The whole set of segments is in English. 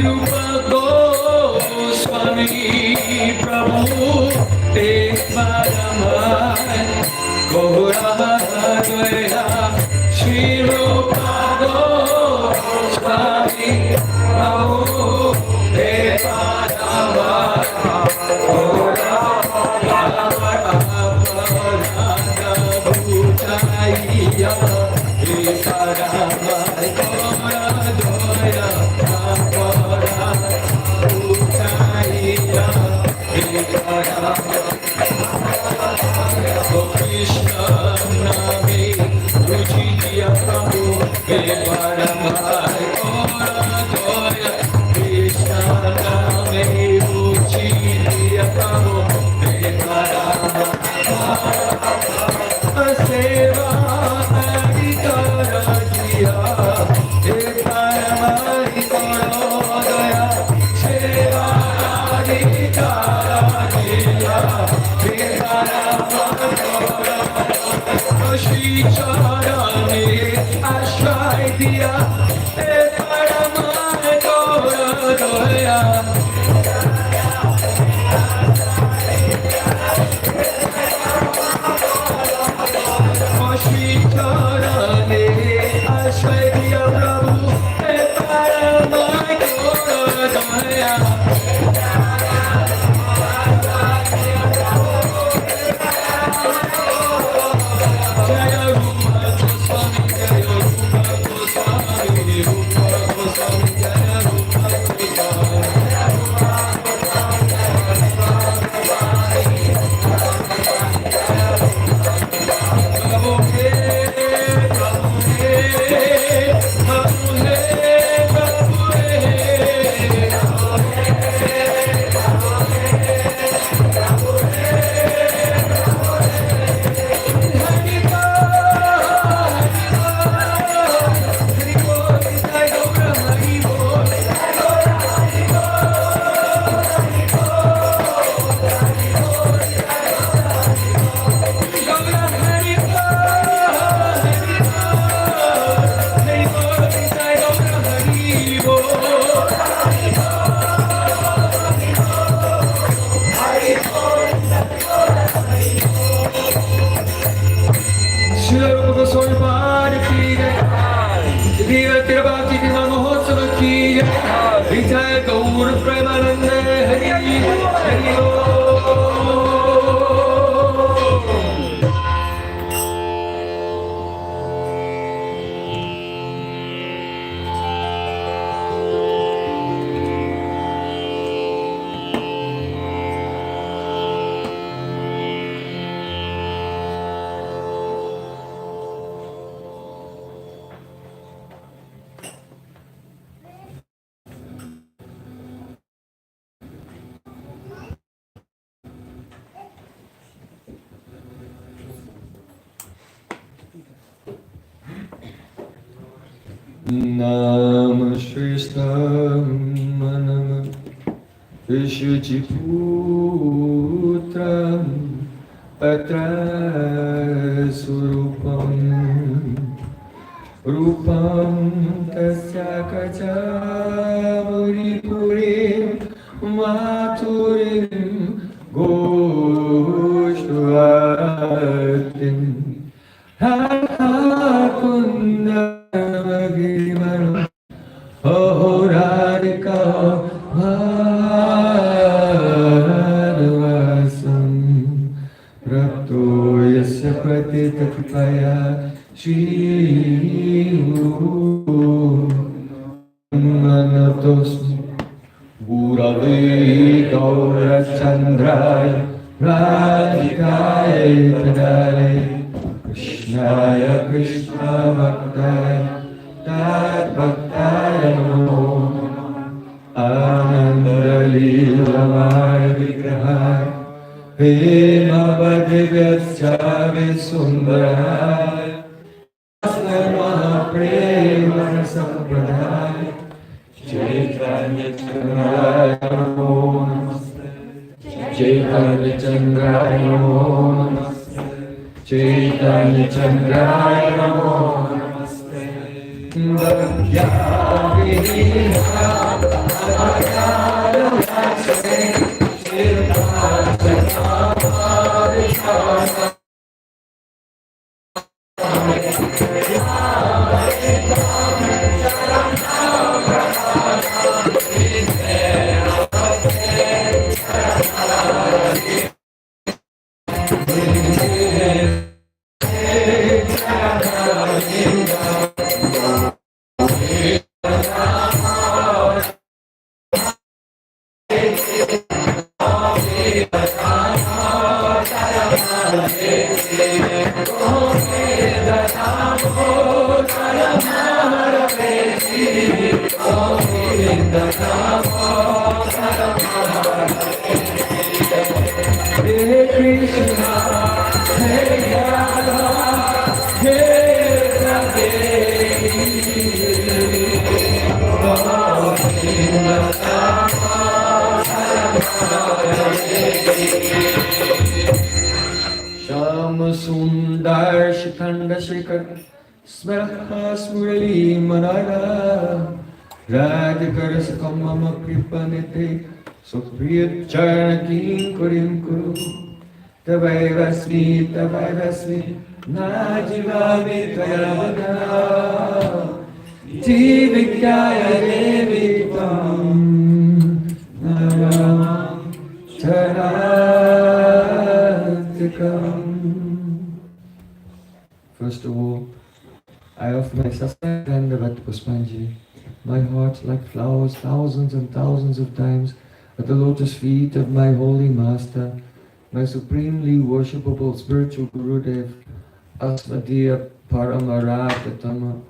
Rūpa Gosvāmi Prabhu Te Paramai Gauravadvaya Śrīla Gosvāmi Prabhu Te Paramai Gauravadvaya Te Paramai Krishna Name Ruchiya Prabhu Te Paramai Gauravadvaya Krishna Name Ruchiya Prabhu Te Paramai Seva Adhikara Jiya Te Paramai Gauravadvaya Seva Adhikara Jiya Te Paramai Shri Charane Ashray Diya Te Paramai Gauravadvaya Shri Charane Ashray Diya Prabhu Te Paramai Gauravadvaya Jaya Rūpa Gosvāmi Jaya Rūpa Gosvāmi Rūpa Gosvāmi Jaya Rūpa Prabhu He Prabhu He Prabhu He Prabhu Śrīla Rūpa Gosvāmi Pāda ki jai, Dīva Tirabhakti Dīva Mahotsav ki jai, Vitāya Gaur Premanande Hari Hari Om. Nama Shrishtam Manam Vishuchiputram Patra Surupam Rūpam Tasya Kachavuri Purim Maturim Goshvatim Hakunda Magimaram Ahoradika Bhadavasam Rapto Yasya Pratitapita Jaya Shri Manatos Gurave Gaurachandraya Radhikaya Tadale Krishnaya Krishna Bhaktaya Tad Bhaktaya Namo Ananda Leelamaya Vigrahaya Hema Bhadivyasya Sundaraya Mahaprema Sampradaya Chaitanya Chandraya Namo Namaste Chaitanya Chandraya Namo Namaste Chaitanya Chandraya Namo Namaste Sundar Shikanda Shikar Smraha Smurali Manara Radhikar Sakamama Kripanete Supriya Charnakim Kurim Kuru Tavaivasmi Najivami Kayavada Tivikyaya Devitam Nayam Charatikam. First of all, I offer my Sastandavat Puspanji, my heart like flowers thousands and thousands of times at the lotus feet of my holy master, my supremely worshipable spiritual Gurudev, Asvadiya Paramaratama,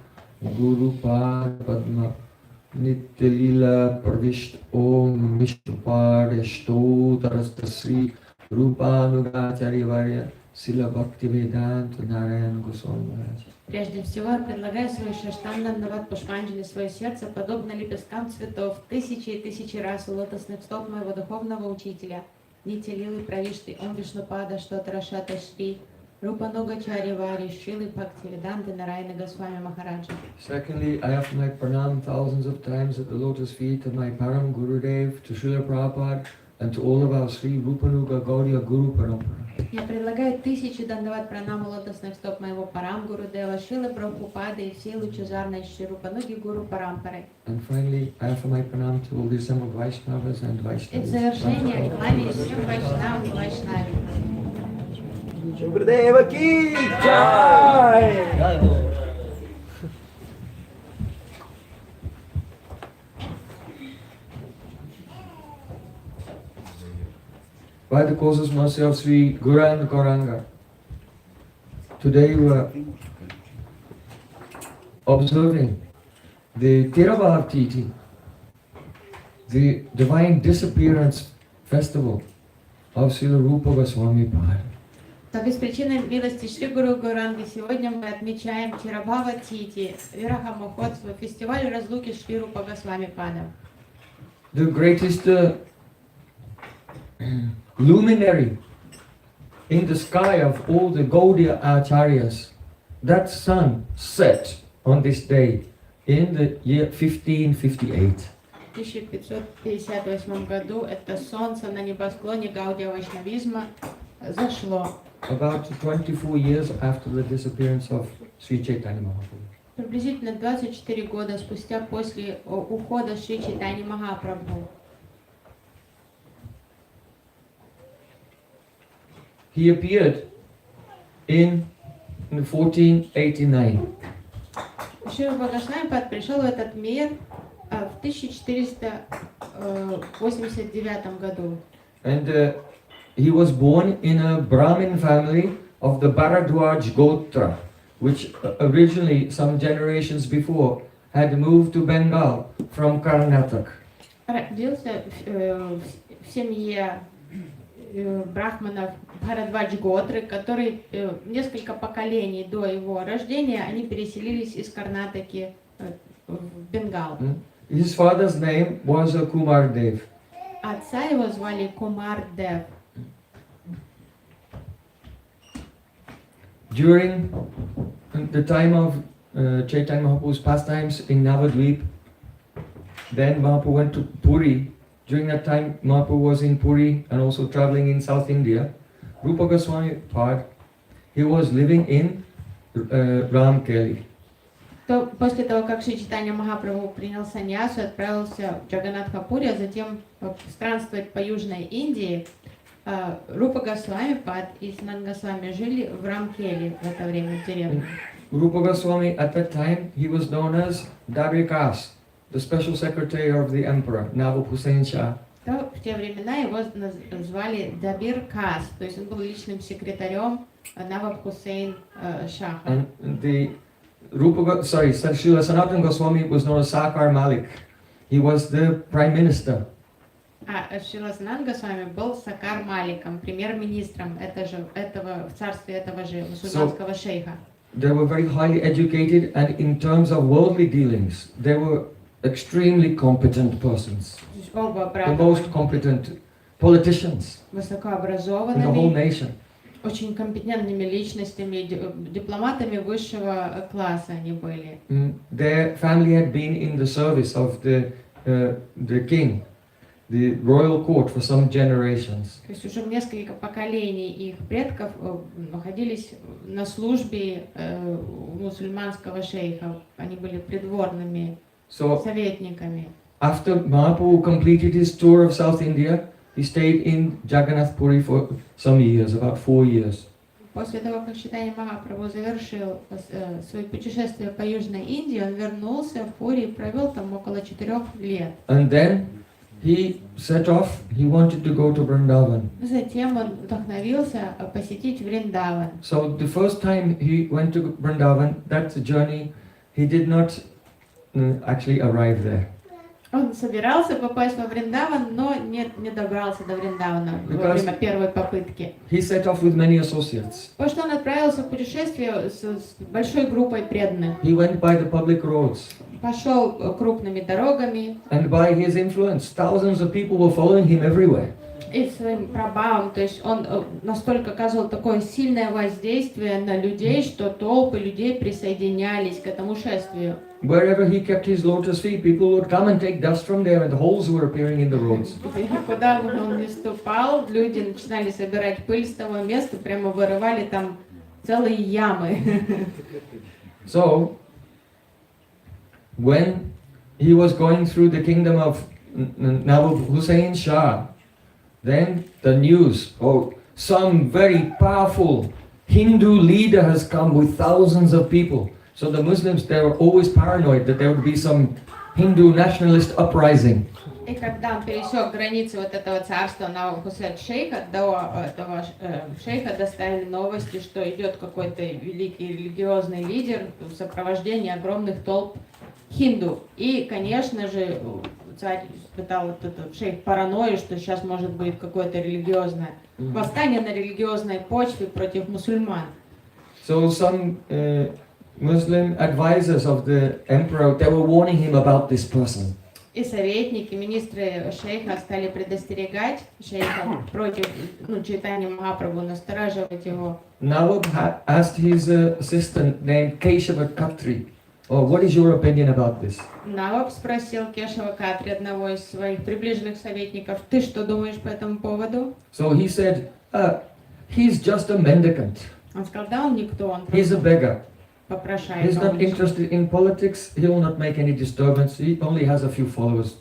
Guru Padma, Nityalila Parvisht Om Vishnuparishto Tarastasri Rūpa Nugacharya Varya Sila Bhaktivedanta Narayana Gosvāmi. Прежде всего, я предлагаю свой Шаштандандават Пушпанджали, свое сердце, подобно лепесткам цветов, тысячи и тысячи раз у лотосных стоп моего духовного учителя, Нитялилы Правишты, Ом Вишнупада, Штотарашата Шри, Рупа Нугачарья Вари, Śrīla Bhaktivedanta Narayana Gosvāmi Maharaja. Secondly, I offer my pranam thousands of times at the lotus feet of my Param Gurudev, to Śrīla Prabhupada, and to all of our Sri Rūpa Nuga Gaudiya Guru Parampara. Я предлагаю тысячи дандават пранаму лотосных стоп моего Парам Гурудева, Шрилы Прабхупады и всей лучезарной Шри Рупануги Гуру Парампары. And finally, I offer my pranam to all the assembled Vaishnavas and Vaishnavas. И в завершение кланяюсь всем Вайшнавам и Вайшнаве. Gurudeva ki jai! By the causeless mercy of Sri Gauranga Gauranga, today we are observing the Theravada Tithi, the divine disappearance festival of Srila Rūpa Gosvāmi Pāda. По беспричинной милости Шри Гуру Гауранги сегодня мы отмечаем Тирабхава Тити, Вираха Махотсва, фестиваль разлуки Шри Рупа Госвами Пада. The greatest luminary in the sky of all the Gaudiya Acharyas, that sun set on this day in the year 1558. В 1558 году это солнце на небосклоне Гаудия Вайшнавизма зашло. About 24 years after the disappearance of Sri Chaitanya Mahaprabhu. Приблизительно 24 года спустя после ухода Шри Чайтаньи Махапрабху. He appeared in in 1489. Шрила Госвāmi пришел в этот мир в 1489 году. And he was born in a Brahmin family of the Bharadwaj Gotra, which originally, some generations before, had moved to Bengal from Karnataka. Родился в семье брахманов Бхарадвадж Готры, которые несколько поколений до его рождения они переселились из Карнатаки в Бенгал. His father's name was Kumar Dev. Отца его звали Кумар Дев. During the time of Chaitanya Mahaprabhu's pastimes in Navadvip, then Mahaprabhu went to Puri. During that time, Mahaprabhu was in Puri and also traveling in South India. Rūpa Gosvāmi Pad, he was living in Ramkeli. То после того, как Шри Чайтанья Махапрабху принял саньясу и отправился в Джаганатхапури, а затем странствовать по Южной Индии, Рупа Госвами Пад и Санат Госвами жили в Рамкели в это время, в деревне. Rupa Goswami, at that time, he was known as Dabrikas, the special secretary of the emperor, Nawab Hussain Shah. То в те времена его звали Дабир Кас, то есть он был личным секретарем Nawab Hussain Шаха. And the Śrīla Sanatana Goswami was known as Sakar Malik. He was the prime minister. А Śrīla Sanat Goswami был Сакар Маликом, премьер-министром этого в царстве этого же мусульманского шейха. They were very highly educated, and in terms of worldly dealings, they were extremely competent persons. The most competent politicians in the whole Высокообразованными, nation. очень компетентными личностями, дипломатами высшего класса они были. Their family had been in the service of the king, the royal court, for some generations. То есть уже несколько поколений их предков находились на службе мусульманского шейха. Они были придворными советниками. After Mahaprabhu completed his tour of South India, he stayed in Jagannath Puri for some years, about 4 years. После того, как Чайтанья Махапрабху завершил свои путешествия по Южной Индии, он вернулся в Пури и провел там около 4 лет. And then he set off, he wanted to go to Vrindavan. Затем он вдохновился посетить Вриндаван. So the first time he went to Vrindavan, that journey, he did not actually arrive there. Он собирался попасть во Вриндаван, но не добрался до Вриндавана во время первой попытки. He set off with many associates. Потому что он отправился в путешествие с большой группой преданных. He went by the public roads. Пошел крупными дорогами. And by his influence, thousands of people were following him everywhere. И своим прабхавом, то есть он настолько оказывал такое сильное воздействие на людей, что толпы людей присоединялись к этому шествию. Wherever he kept his lotus feet, people would come and take dust from there, and the holes were appearing in the roads. Куда он не ступал, люди начинали собирать пыль с того места, прямо вырывали там целые ямы. So, when he was going through the kingdom of Nawab Hussain Shah, then the news, some very powerful Hindu leader has come with thousands of people. So the Muslims, they were always paranoid that there would be some Hindu nationalist uprising. И когда он пересек границы вот этого царства Nawab Hussain шейха, до этого шейха доставили новости, что идет какой-то великий религиозный лидер в сопровождении огромных толп хинду. И, конечно же, царь испытал вот этот шейх паранойю, что сейчас может быть какое-то религиозное восстание на религиозной почве против мусульман. So some Muslim advisors of the emperor, they were warning him about this person. И советники, министры шейха стали предостерегать шейха против Чайтаньи Махапрабху, настораживать его. Nawab asked his assistant named Keshava Khatri, what is your opinion about this? Nawab спросил Кешава Катри, одного из своих приближенных советников, ты что думаешь по этому поводу? So he said, he's just a mendicant. Он сказал, да, он никто, он He's a beggar. попрошайка. He's not он лишь- interested in politics. He will not make any disturbance. He only has a few followers.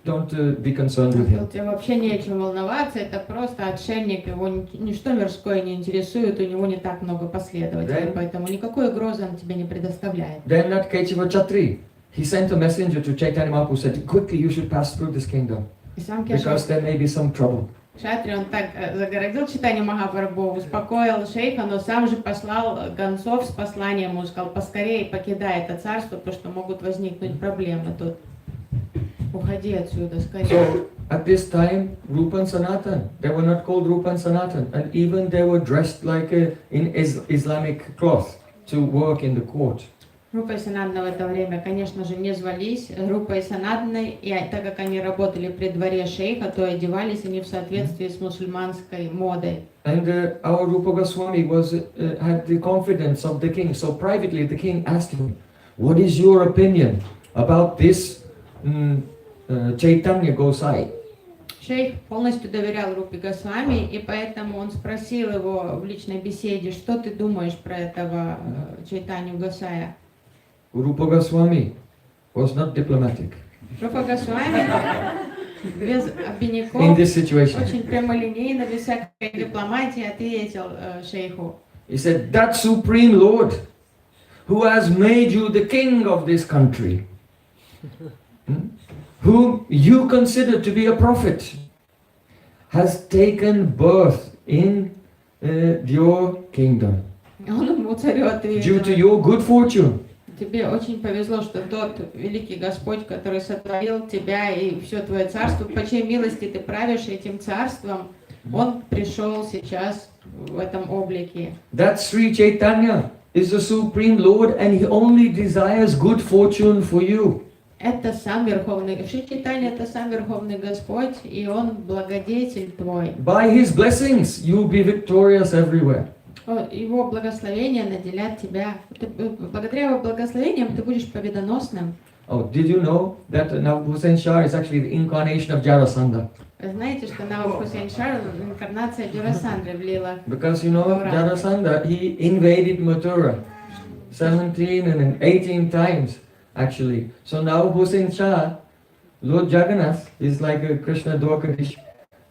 Don't be concerned with him. Тебе вообще не о чем волноваться, это просто отшельник, его ничто мирское не интересует, у него не так много последователей, Да. поэтому никакой угрозы он тебе не предоставляет. Then that Kechiva Chatri, he sent a messenger to Chaitanya Mahaprabhu, said, quickly you should pass through this kingdom, И сам because there may be some trouble. Кшатри, он так загородил читание Махапрабху, успокоил шейха, но сам же послал гонцов с посланием, ему сказал, поскорее покидай это царство, потому что могут возникнуть проблемы тут. Уходи отсюда, скорее. So at this time, Rūpa and Sanatan, they were not called Rūpa and Sanatan, and even they were dressed like in Islamic cloth to work in the court. Рупа и Санадна в это время, конечно же, не звались Рупа и Санадной, и так как они работали при дворе шейха, то одевались они в соответствии с мусульманской модой. And our Rūpa Gosvāmi had the confidence of the king. So privately the king asked him, what is your opinion about this Chaitanya Gosai? Шейх полностью доверял Рупе Госвами, и поэтому он спросил его в личной беседе, что ты думаешь про этого Чайтанью Госая. Rūpa Gosvāmi was not diplomatic Рупа Госвами без in обиняков, this situation. очень прямолинейно, без всякой дипломатии ответил шейху. He said, that Supreme Lord who has made you the king of this country, whom you consider to be a prophet, has taken birth in your kingdom Он ему царю due to ответил, your good fortune. тебе очень повезло, что тот великий Господь, который сотворил тебя и все твое царство, по чьей милости ты правишь этим царством, он пришел сейчас в этом облике. That Sri Chaitanya is the Supreme Lord and he only desires good fortune for you. Это сам Верховный, Шри Чайтанья это сам Верховный Господь, и Он благодетель твой. By his blessings, you will be victorious everywhere. Его благословения наделят тебя. Благодаря его благословениям ты будешь победоносным. Oh, did you know that Nawab Hussain Shah is actually the incarnation of Jarasandha? Вы знаете, что Nawab Hussain Shah инкарнация Джарасандры в лилах? Because you know, Jarasandha, he invaded Mathura 17 and 18 times actually. So now Hussain Shah, Lord Jagannath, is like a Krishna Dwarkadish,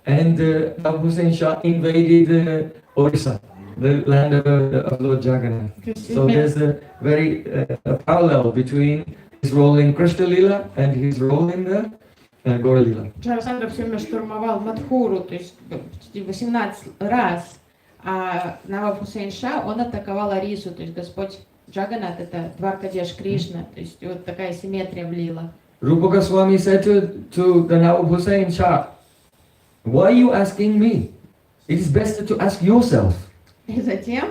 and Nawab Hussain Shah invaded Orissa, the land of Lord Jagannath. So there's a very parallel between his role in Krishna Lila and his role in the Gaura Lila. Джарасандра все время штурмовал Мадхуру, то есть почти 18 раз, а Nawab Hussain Shah, он атаковал Арису, то есть Господь Джаганнат это Дваркадеш Кришна, то есть вот такая симметрия в лилах. Rūpa Gosvāmi said to the Nawab Hussain Shah, why are you asking me? It is best to ask yourself. И затем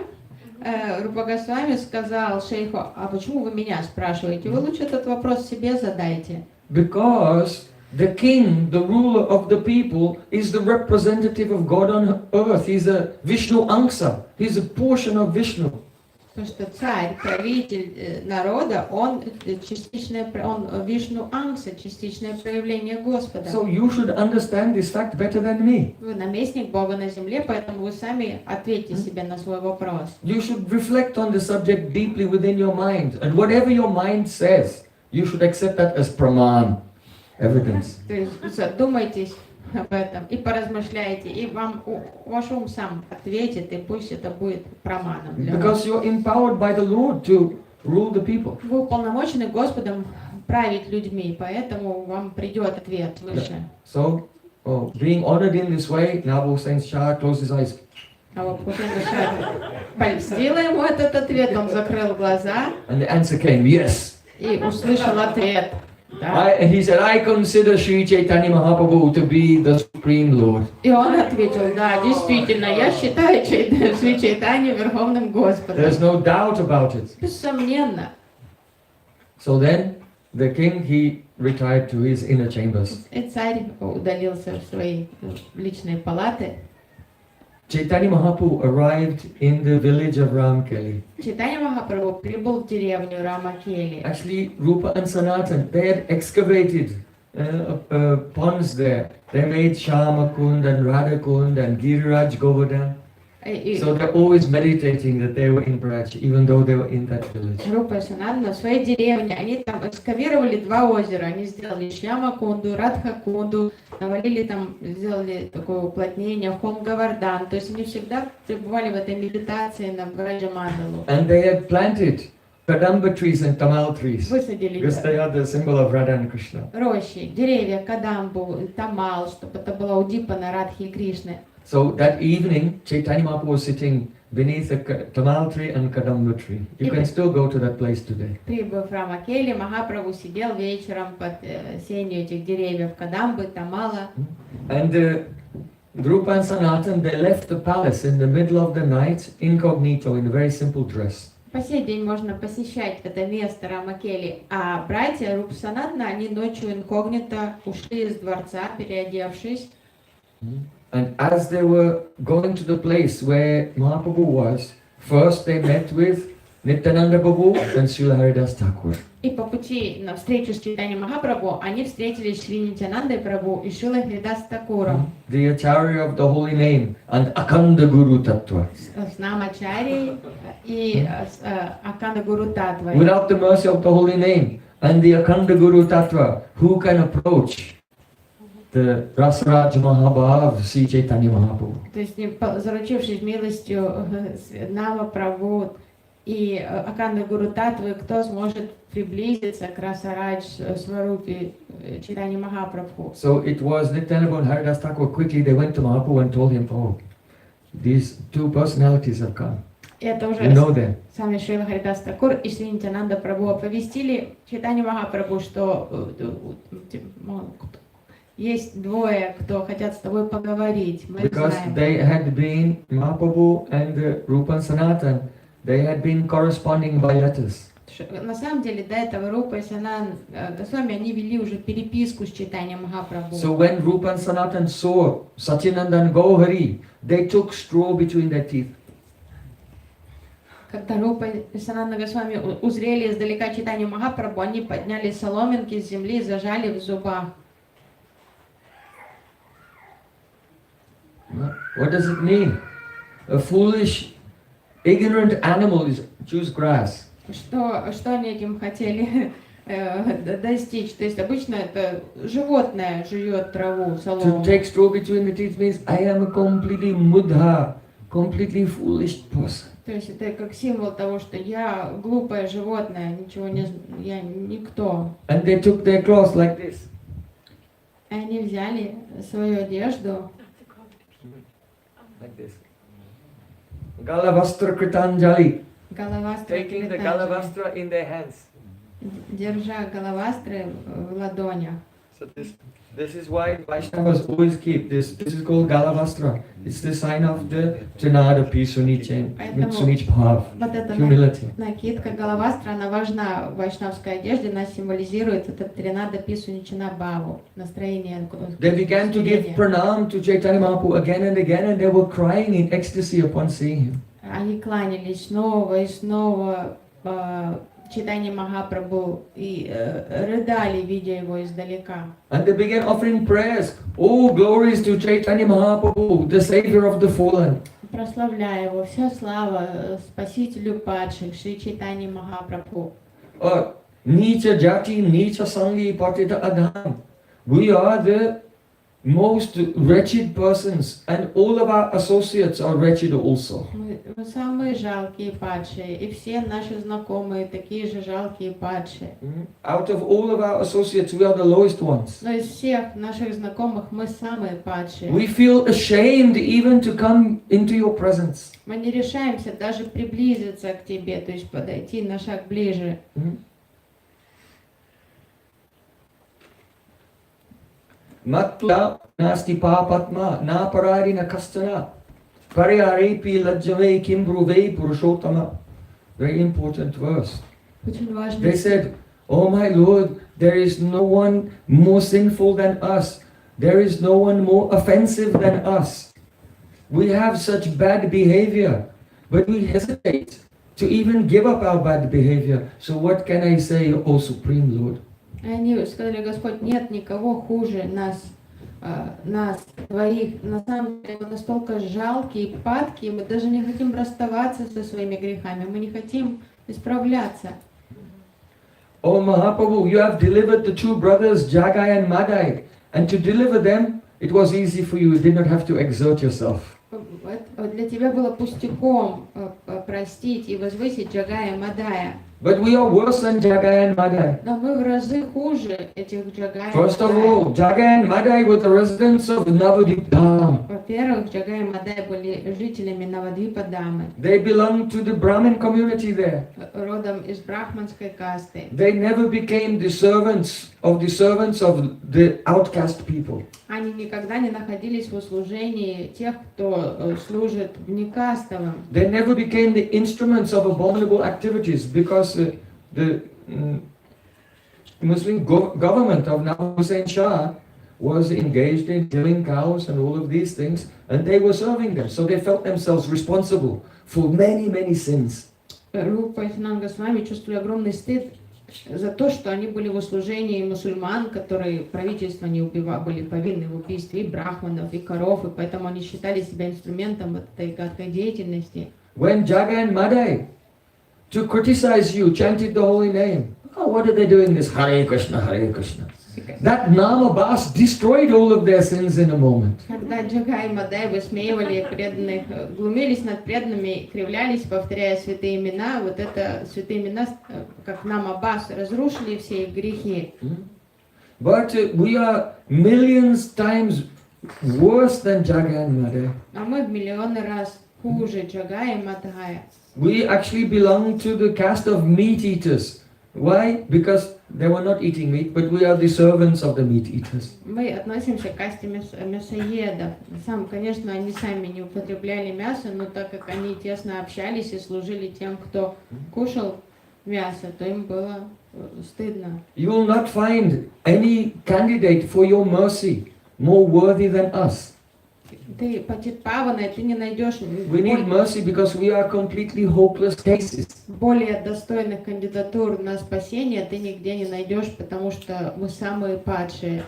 Рупа Госвами сказал шейху, а почему вы меня спрашиваете? Вы лучше этот вопрос себе задайте. Because the king, the ruler of the people, is the representative of God on earth. He's a Vishnu Angsa. He's a portion of Vishnu. Потому что царь, правитель народа, он частичное, он Вишну Ангса, частичное проявление Господа. So you should understand this fact better than me. Вы наместник Бога на земле, поэтому вы сами ответьте себе на свой вопрос. You should reflect on the subject deeply within your mind. And whatever your mind says, you should accept that as praman, evidence. То есть задумайтесь об этом и поразмышляйте, и вам ваш ум сам ответит, и пусть это будет праманом для вас. Because you're empowered by the Lord to rule the people. Вы уполномочены Господом править людьми, поэтому вам придет ответ выше. So, being honored in this way, Nawab Hussain Shah closed his eyes. А вот Хусейн Шах польстила ему этот ответ, он закрыл глаза And the answer came, yes. и услышал ответ. Да. And he said, I consider Sri Chaitanya Mahaprabhu to be the Supreme Lord. И он ответил, да, действительно, я считаю Шри Чайтанью Верховным Господом. There's no doubt about it. Бессомненно. So then, the king, he retired to his inner chambers. И царь удалился в свои личные палаты. Chaitanya Mahaprabhu arrived in the village of Ramkeli. Чайтанья Махапрабху прибыл в деревню Рамакели. Actually, Rūpa and Sanatan, they had excavated ponds there. They made Shyamakund and Radhakund and Giriraj Govardhan. So they're always meditating that they were in Braj, even though they were in that village. Рупа и Сананда в своей деревне, они там экскавировали 2 озера, они сделали Шьяма-кунду, Радха-кунду, навалили там, сделали такое уплотнение, Хом-Гавардан, то есть они всегда пребывали в этой медитации на Браджа-мандалу. And they had planted kadamba trees and tamal trees, Высадили because they are the symbol of Radha and Krishna. рощи, деревья, кадамбу, тамал, чтобы это была удипана Радхи и Кришны. So that evening, Chaitanya Mahaprabhu was sitting beneath a tamal tree and kadamba tree. You can still go to that place today. Прибыв в Рамакели, Махапрабху сидел вечером под сенью этих деревьев Кадамбы, Тамала. And Rūpa and Sanatan, they left the palace in the middle of the night, incognito, in a very simple dress. По сей день можно посещать это место Рамакели, а братья Рупа Санатана, они ночью инкогнито ушли из дворца, переодевшись. And as they were going to the place where Mahaprabhu was, first they met with Nityananda Prabhu and Śrīla Haridas Thakur. И по пути на встречу с Чайтаньей Махапрабху они встретились с Шри Нитянандой Прабху и Шрилой Харидас Такуром. The Acharya of the holy name and Akhanda Guru Tattva. С Намачари и с Аканда Гуру Татвой. Without the mercy of the holy name and the Akhanda Guru Tattva, who can approach the Rasaraj Mahabhav Sri Chaitanya Mahaprabhu? То есть, заручившись милостью Нама Прабху и Аканда Гуру Татвы, кто сможет приблизиться к Расарадж Сварупе Чайтаньи Махапрабху? So it was Nityananda and Haridas Thakur. Quickly they went to Mahaprabhu and told him, oh, these 2 personalities have come. Это уже You know them. сами Шрила Харидас Такур и Шри Нитянанда Прабху оповестили Чайтанью Махапрабху, что есть 2, кто хотят с тобой поговорить. Мы Because знаем. they had been, Mahaprabhu and Rūpa and Sanatan, they had been corresponding by letters. На самом деле, до этого Рупа и Санан Госвами, они вели уже переписку с Чайтаньей Махапрабху. So when Rūpa and Sanatan saw Satyananda and Gauhari, they took straw between their teeth. Когда Рупа и Сананда Госвами узрели издалека Чайтанью Махапрабху, они подняли соломинки с земли и зажали в зубах. What does it mean? A foolish, ignorant animal chews grass. Что они этим хотели достичь? То есть обычно это животное жует траву, солому. To take straw between the teeth means I am a completely mudha, completely foolish person. То есть это как символ того, что я глупое животное, ничего не, я никто. And they took their clothes like this. И они взяли свою одежду. Like this. Galavastra Kritanjali. Гаlavастра Taking the Galavastra in their hands. Держа галавастры в ладонях. So this is why Vaishnavas always keep this. This is called Galavastra. It's the sign of the Trinada Sunich Bhav. Вот эта Humility. накидка галавастра, она важна в вайшнавской одежде, она символизирует этот Тринада Писуничана Бхаву, настроение. They began to give pranam to Chaitanya Mahaprabhu again and they were crying in ecstasy upon seeing him. Они кланялись снова и снова Чайтаньи Махапрабху и рыдали, видя его издалека. And they began offering prayers. Oh, glories to Chaitanya Mahaprabhu, the savior of the fallen. Прославляя его, вся слава спасителю падших, Шри Чайтаньи Махапрабху. Nicha Jati, Nicha Sangi, Patita Adham. We are the most wretched persons, and all of our associates are wretched also. Мы самые жалкие падшие, и все наши знакомые такие же жалкие падшие. Out of all of our associates, we are the lowest ones. Но из всех наших знакомых мы самые падшие. We feel ashamed even to come into your presence. Мы не решаемся даже приблизиться к тебе, то есть подойти на шаг ближе. Matla nasti papatma na pararina kastana pariyarepi lajjave kimbruve purushottama. Very important verse. Очень важно. They said, oh my Lord, there is no one more sinful than us. There is no one more offensive than us. We have such bad behavior, but we hesitate to even give up our bad behavior. So what can I say, O Supreme Lord? Они сказали: Господь, нет никого хуже нас. нас двоих, на самом деле мы настолько жалкие, падкие, мы даже не хотим расставаться со своими грехами, мы не хотим исправляться. Oh Mahaprabhu, you have delivered the two brothers Jagai and Madai, and to deliver them, it was easy for you. You did not have to exert yourself. Для тебя было пустяком простить и возвысить Джагая и Мадая. But we are worse than Jagai and Madai. Но мы в разы хуже этих Джагая и First of Мадая. all, Jagai and Madai were the residents of Navadvip. Во-первых, Джагай и Мадай были жителями Навадвипа-дамы, They belonged to the Brahmin community there. родом из брахманской касты. They never became the servants of the outcast people. Они никогда не находились в услужении тех, кто служит некастовым. They never became the instruments of abominable activities because the Muslim government of Nawaz Hussain Shah was engaged in killing cows and all of these things, and they were serving them. So they felt themselves responsible for many, many sins. Рупа и Госвāmi чувствовали огромный стыд за то, что они были в услужении мусульман, которые правительство не убивало, были повинны в убийстве и брахманов, и коров, и поэтому они считали себя инструментом этой гадкой деятельности. When Jagai and Madai, to criticize you, chanted the holy name. Oh, what are they doing this? Hare Krishna, Hare Krishna. That Nama Bas destroyed all of their sins in a moment. Когда Джагай и Мадай высмеивали преданных, глумились над преданными, кривлялись, повторяя святые имена, вот это святые имена, как нам Аббас, разрушили все их грехи. But we are millions times worse than Jagai and Madai. А мы в миллионы раз хуже Джагая и Мадая. We actually belong to the caste of meat eaters. Why? Because they were not eating meat, but we are the servants of the meat eaters. Мы относимся к касте мясоедов. Конечно, они сами не употребляли мясо, но так как они тесно общались и служили тем, кто кушал мясо, то им было стыдно. You will not find any candidate for your mercy more worthy than us. Ты Патитпавана, ты не найдешь We need mercy because we are completely hopeless cases. более достойных кандидатур на спасение, ты нигде не найдешь, потому что мы самые падшие,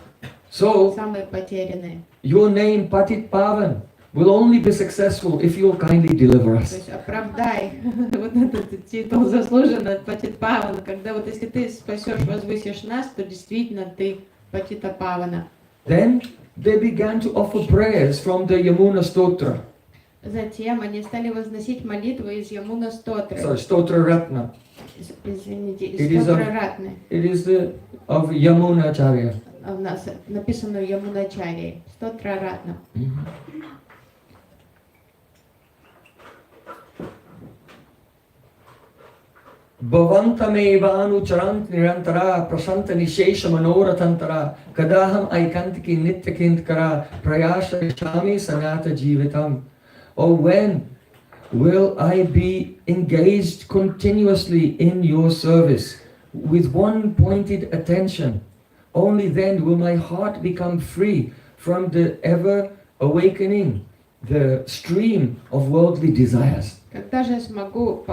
So, самые потерянные. your name Patit Pavan will only be successful if you will kindly deliver То us. есть оправдай вот этот титул заслуженно Патитпавана, когда вот если ты спасешь, возвысишь нас, то действительно ты Патитапавана. Then they began to offer prayers from the Yamuna Stotra. Затем они стали возносить молитвы из Ямуна Стотры. Sorry, Stotra Ratna. Извините, It из is Стотры Ратны. It is of Yamuna Acharya. У нас написано Ямуначарьей. Стотра Ратна. Bhavantamevanu charant nirantara prasanta nishesha manoratantara kadaham aikantiki nityakindkara prayasha shami sanata jivitam. Or when will I be engaged continuously in your service with one pointed attention? Only then will my heart become free from the ever awakening, the stream of worldly desires. Когда же я смогу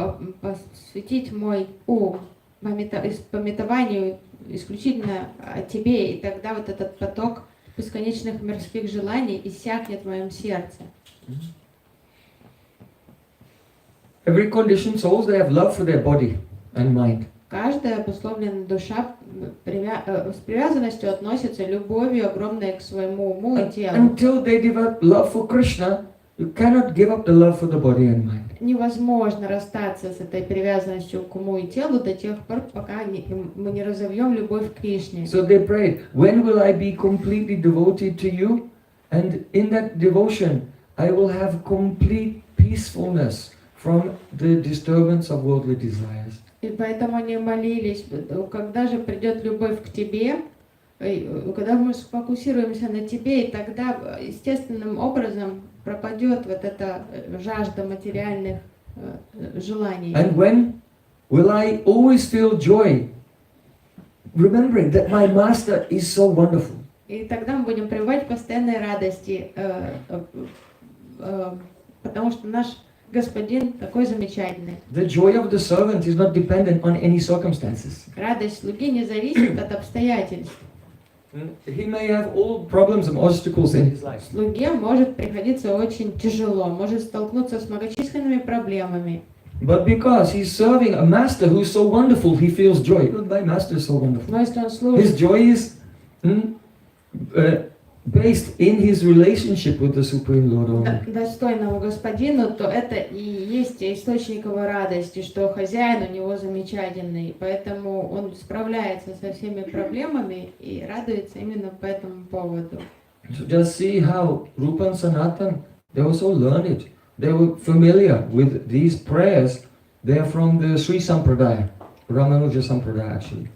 посвятить мой ум пометованию исключительно о тебе, и тогда вот этот поток бесконечных мирских желаний иссякнет в моем сердце. Every conditioned souls, they have love for their body and mind. Каждая обусловленная душа с привязанностью относится любовью огромной к своему уму и телу. Until they develop love for Krishna, you cannot give up the love for the body and mind. Невозможно расстаться с этой привязанностью к уму и телу до тех пор, пока мы не разовьем любовь к Кришне. So they prayed, when will I be completely devoted to you? And in that devotion, I will have complete peacefulness from the disturbance of worldly desires. И поэтому они молились, когда же придет любовь к тебе, когда мы сфокусируемся на тебе, и тогда естественным образом пропадет вот эта жажда материальных желаний. And when will I always feel joy, remembering that my master is so wonderful? И тогда мы будем пребывать в постоянной радости, потому что наш Господин такой замечательный. The joy of the servant is not dependent on any circumstances. Радость слуги не зависит от обстоятельств. he may have all problems and obstacles in his life. Слуге может приходиться очень тяжело, может столкнуться с многочисленными проблемами. But because he's serving a master who's so wonderful, he feels joy. My master is so wonderful. Но если он His служит joy is based in his relationship with the Supreme Lord only. достойному господину, то это и есть источник его радости, что хозяин у него замечательный, поэтому он справляется со всеми проблемами и радуется именно по этому поводу. So just see how Rūpa and Sanatan, they were so learned. They were familiar with these prayers. They are from the Sri Sampradaya, Ramanuja Sampradaya actually.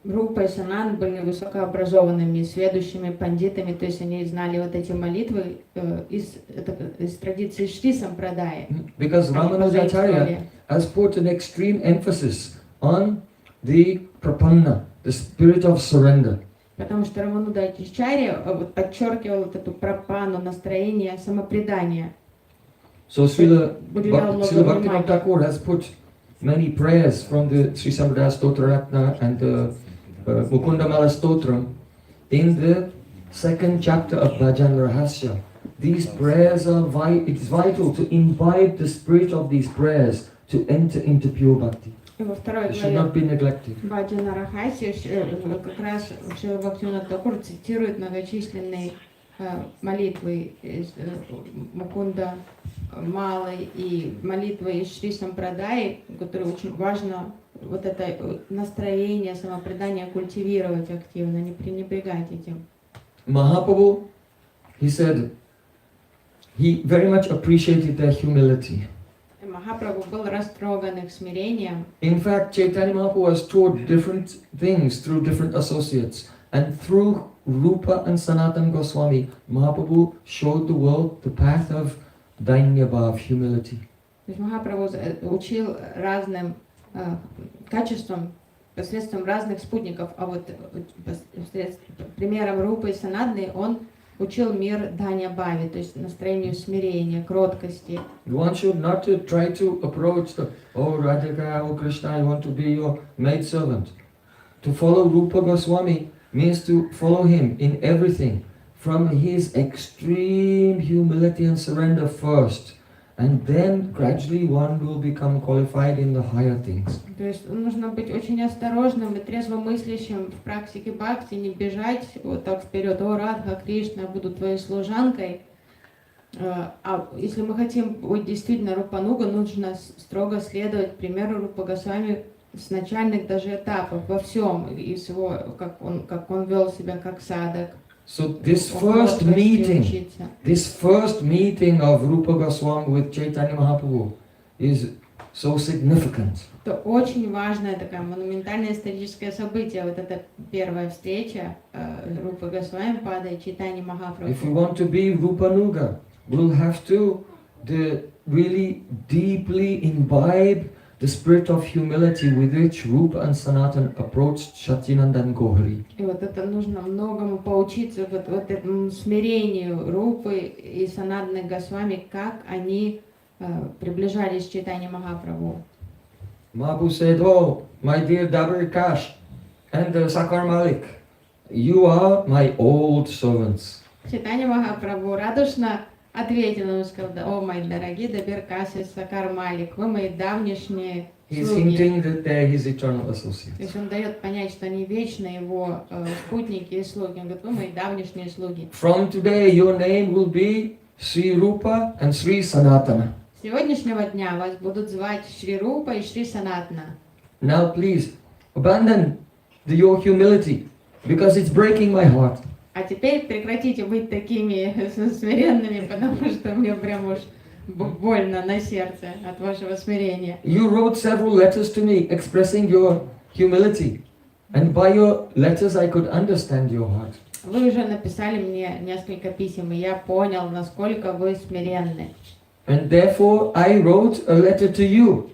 Рупа и Санан были высокообразованными, сведущими пандитами, то есть они знали вот эти молитвы из традиции Шри Сампрадаи. Because Ramanujacharya has put an extreme emphasis on the prapanna, the spirit of surrender. Потому что Раманудачарья подчеркивал вот эту прапану, настроение самопредания. So Śrīla Bhaktivinoda Thakur has put many prayers from the Sri Sampradaya Stotra Ratna and the Mukundamala Stotram in the second chapter of Bhajan Rahasya. These prayers are it's vital to imbibe the spirit of these prayers to enter into pure bhakti. It should not be neglected. Баджана Рахаси как раз Śrīla Bhaktivinoda Thakur цитирует многочисленные молитвы из Мукунда Малы и молитвы из Шри Сампрадаи, которые очень важно вот это настроение, самопредание культивировать активно, не пренебрегать этим. Mahaprabhu, he said, he very much appreciated their humility. Махапрабху был растроган их смирением. In fact, Chaitanya Mahaprabhu was taught different things through different associates, and through Rūpa and Sanatana Gosvāmi, Mahaprabhu showed the world the path of Dainyabha, of humility. То есть Махапрабху учил разным качествам посредством разных спутников, а вот примером Рупы и Санатны он учил мир Данья-бхави, то есть настроению смирения, кроткости. One should not try to approach the, oh Radhika, oh Krishna, I want to be your maidservant. To follow Rūpa Gosvāmi means to follow him in everything, from his extreme humility and surrender first, and then gradually one will become qualified in the higher things. То есть нужно быть очень осторожным и трезвомыслящим в практике бхакти, не бежать вот так вперед, о Радха, Кришна, я буду твоей служанкой. А если мы хотим быть действительно Рупануга, нужно строго следовать примеру Рупа Госвами с начальных даже этапов во всем, из его, как он вел себя как садак. So this first meeting of Rūpa Gosvāmi with Chaitanya Mahaprabhu is so significant. Это очень важное, такое монументальное историческое событие, вот эта первая встреча Рупы Госвами и Чайтаньи Махапрабху. If we want to be Rupanuga, we'll have to really deeply imbibe the spirit of humility with which Rūpa and Sanatana approached Satyanandan Gauri. И вот это нужно многому поучиться, вот этому смирению Рупы и Санатаны Госвами, как они приближались к Чайтаньи Махапрабху. Mahaprabhu said, oh, my dear Dabir Kash and Sakar Malik, you are my old servants. Чайтанья Махапрабху радушно ответил, он сказал, о, мои дорогие Дабир Каш и Сакар Малик, вы мои давнишние He's слуги. hinting that they're his eternal associates. То есть он дает понять, что они вечно его спутники и слуги. Он говорит, вы мои давнишние слуги. From today your name will be Sri Rūpa and Sri Sanatana. С сегодняшнего дня вас будут звать Шри Рупа и Шри Санатана. Now please, abandon your humility, because it's breaking my heart. А теперь прекратите быть такими смиренными, потому что мне прям уж больно на сердце от вашего смирения. You wrote several letters to me expressing your humility, and by your letters I could understand your heart. Вы уже написали мне несколько писем, и я понял, насколько вы смиренны. And therefore I wrote a letter to you.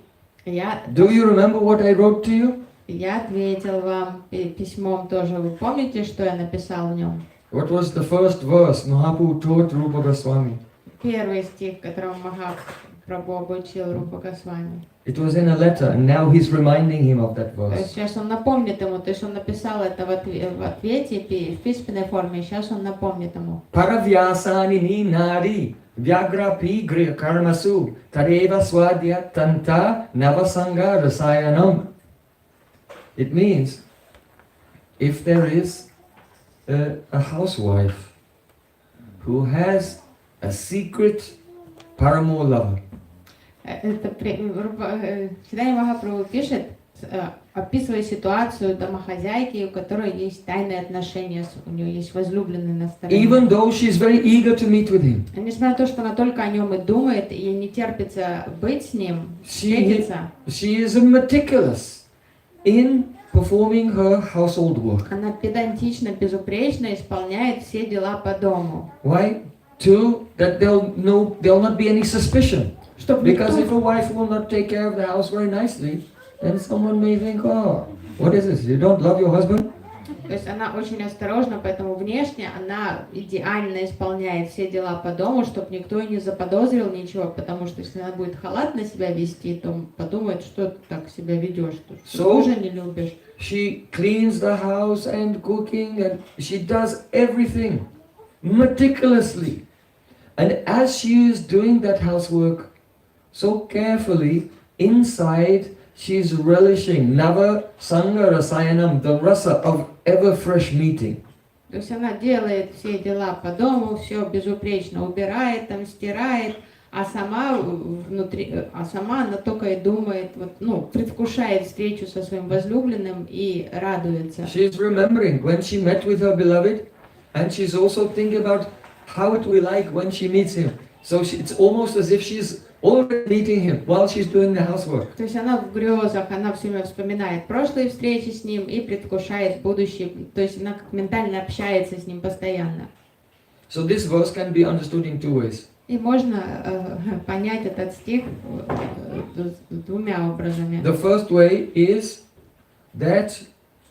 Do you remember what I wrote to you? Я ответил вам письмом тоже. Вы помните, что я написал в нем? What was the first verse Mahaprabhu taught Rūpa Gosvāmi? Первый стих, в котором Прабху обучил Рупа Госвами. It was in a letter, and now he's reminding him of that verse. Сейчас он напомнит ему, то есть он написал это в ответе, в письменной форме, сейчас он напомнит ему. Paravyasani ni nari vyagrapi griya karmasu tareva swadya tanta navasanga rasayanam. It means, if there is a housewife who has a secret paramour lover, Это Читание Махапрабху пишет, описывая ситуацию домохозяйки, у которой есть тайные отношения, у нее есть возлюбленный на стороне. even though she's very eager to meet with him, Несмотря на то, что она только о нем и думает, ей не терпится быть с ним, she встретиться, is meticulous in performing her household work. она педантично, безупречно исполняет все дела по дому. Why? That there'll not be any suspicion. Because if a wife will not take care of the house very nicely, then someone may think, oh, what is this? You don't love your husband? То есть она очень осторожна, поэтому внешне она идеально исполняет все дела по дому, чтобы никто и не заподозрил ничего, потому что если она будет халатно себя вести, то подумает, что ты так себя ведешь, что мужа не любишь. She cleans the house and cooking, and she does everything meticulously. And as she is doing that housework so carefully, inside she is relishing Nava Sangha Rasayanam, the rasa of ever fresh meeting. То есть она делает все дела по дому, все безупречно убирает, там стирает, а сама она только и думает, предвкушает встречу со своим возлюбленным и радуется. She is remembering when she met with her beloved, and she's also thinking about how it will be like when she meets him. So it's almost as if she's already meeting him while she's doing the housework. То есть она в грезах, она все время вспоминает прошлые встречи с ним и предвкушает будущее. То есть она как ментально общается с ним постоянно. So this verse can be understood in two ways. И можно понять этот стих двумя образами. The first way is that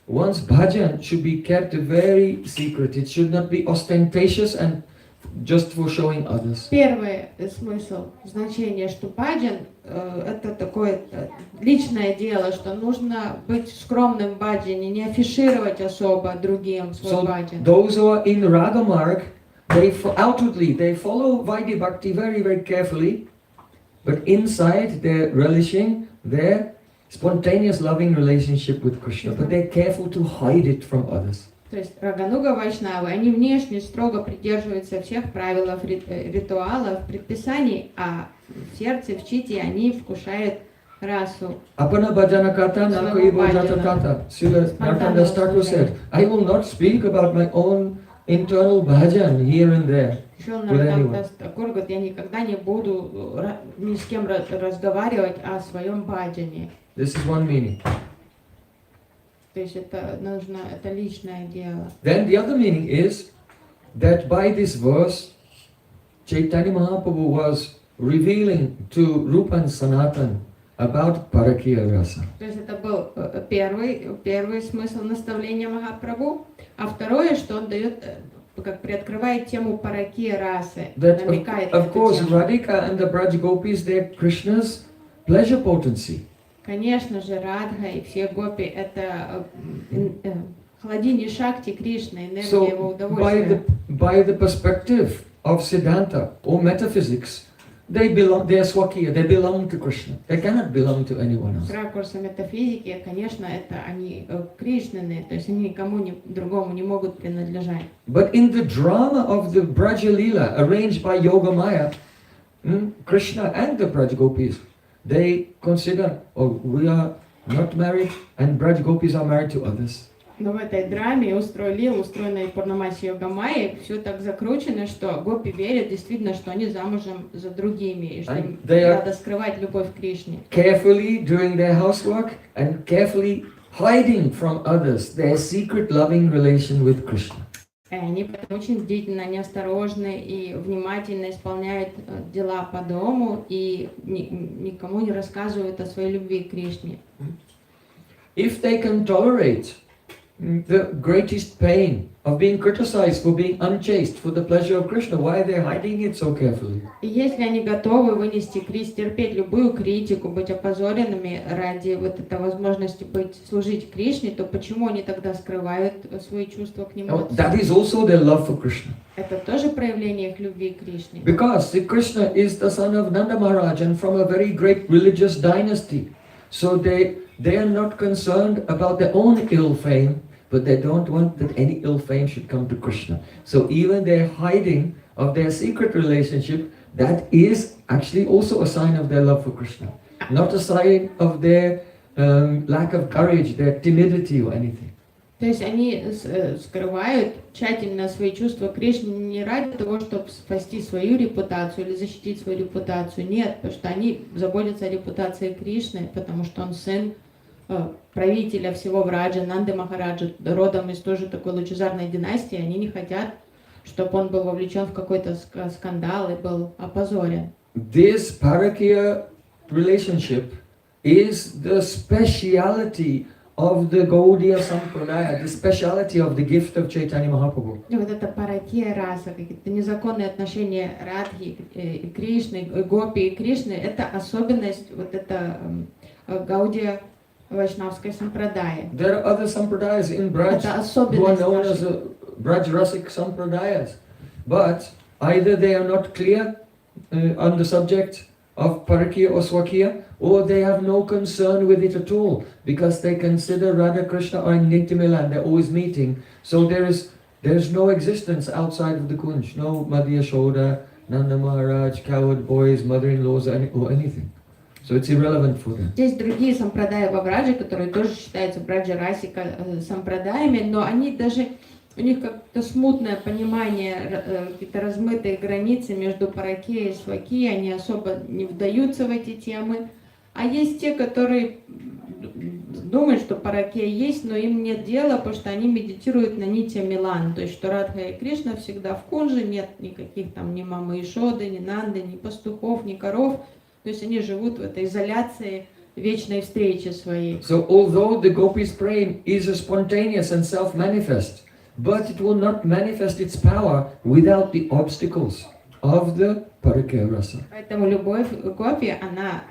one's bhajan should be kept very secret. It should not be ostentatious and just for showing others. Первый смысл, значение, что баджан это такое личное дело, что нужно быть скромным в баджане, не афишировать особо другим свой баджан. Those who are in Raga Marg, outwardly they follow Vaidhi Bhakti very, very carefully, but inside they're relishing their spontaneous loving relationship with Krishna, but they're careful to hide it from others. То есть Рагануга Вайшнавы, они внешне строго придерживаются всех правил, ритуалов, предписаний, а в сердце, в чите они вкушают расу. Apana bhajana kata nakai bhajata tata. Śrīla Nartanda Thakur said, I will not speak about my own internal bhajan here and there with anyone. Тхакур говорит, я никогда не буду ни с кем разговаривать о своем баджане. This is one meaning. То есть это личное дело. Then the other meaning is that by this verse, Chaitanya Mahaprabhu was revealing to Rūpa and Sanatan about Parakya Rasa. То есть это был первый смысл наставления Махапрабху, а второе, что он дает, как приоткрывает тему Паракия расы, намекает на of эту course, тему. Radhika and the Braj Gopis, they're Krishna's pleasure potency. Конечно же, Радха и все гопи это хладини Шакти Кришны, энергия его So, удовольствия. by the perspective of Siddhanta or metaphysics, they are Swakiya, they belong to Krishna. They cannot belong to anyone else. С ракурса метафизики, конечно, это они Кришнаны, то есть они никому другому не могут принадлежать. But in the drama of the Braja Leela arranged by Yogamaya, Krishna and the Braj Gopis, they consider, oh, we are not married and Braj Gopis are married to others. Но в этой драме устроенной Пурнамаси Йогамайей, все так закручено, что гопи верят действительно, что они замужем за другими, и что им надо скрывать любовь к Кришне. Carefully doing their housework and carefully hiding from others their secret loving relation with Krishna. Они очень бдительно, неосторожны и внимательно исполняют дела по дому и никому не рассказывают о своей любви к Кришне. If they can tolerate the greatest pain of being criticized for being unchaste for the pleasure of Krishna. Why are they hiding it so carefully? И если они готовы вынести терпеть любую критику, быть опозоренными ради вот этой возможности служить Кришне, то почему они тогда скрывают свои чувства к нему? That is also their love for Krishna. Это тоже проявление их любви к Кришне. Because Krishna is the son of Nanda Maharaj and from a very great religious dynasty. So they are not concerned about their own ill fame, but they don't want that any ill fame should come to Krishna. So even their hiding of their secret relationship, that is actually also a sign of their love for Krishna. Not a sign of their lack of courage, their timidity or anything. То есть они скрывают тщательно свои чувства к Кришне не ради того, чтобы спасти свою репутацию или защитить свою репутацию. Нет, потому что они заботятся о репутации Кришны, потому что он сын правителя всего Враджа, Нанды Махараджа, родом из тоже такой лучезарной династии. Они не хотят, чтобы он был вовлечен в какой-то скандал и был опозорен. This Parakya relationship is the speciality of the Gaudiya Sampradaya, the speciality of the gift of Chaitanya Mahaprabhu. И вот это паракия раса, какие-то незаконные отношения Радхи и Кришны, Гопи и Кришны, это особенность вот это Гаудия Вайшнавской сампрадая. There are other sampradayas in Braj who are known as Braj Rasik sampradayas, but either they are not clear on the subject of Parakya or Swakya, or they have no concern with it at all, because they consider Radha Krishna are in Nityamila and they're always meeting. So there's no existence outside of the Kunj, no Madhya Shoda, Nanda Maharaj, coward boys, mother-in-laws or anything. So it's irrelevant for them. Есть другие сампрадая во Врадже, которые тоже считаются Браджа Расика сампрадаями, но они даже, у них как-то смутное понимание, какие-то размытые границы между Паракией и Свакией, они особо не вдаются в эти темы. А есть те, которые думают, что Паракия есть, но им нет дела, потому что они медитируют на Нитья Милан, то есть что Радха и Кришна всегда в кунже, нет никаких там ни мамы Ишоды, ни Нанды, ни пастухов, ни коров, то есть они живут в этой изоляции вечной встречи своей. So although the Gopi's praying is a spontaneous and self-manifest, but it will not manifest its power without the obstacles of the Parakya rasa. Поэтому любовь Гопи, она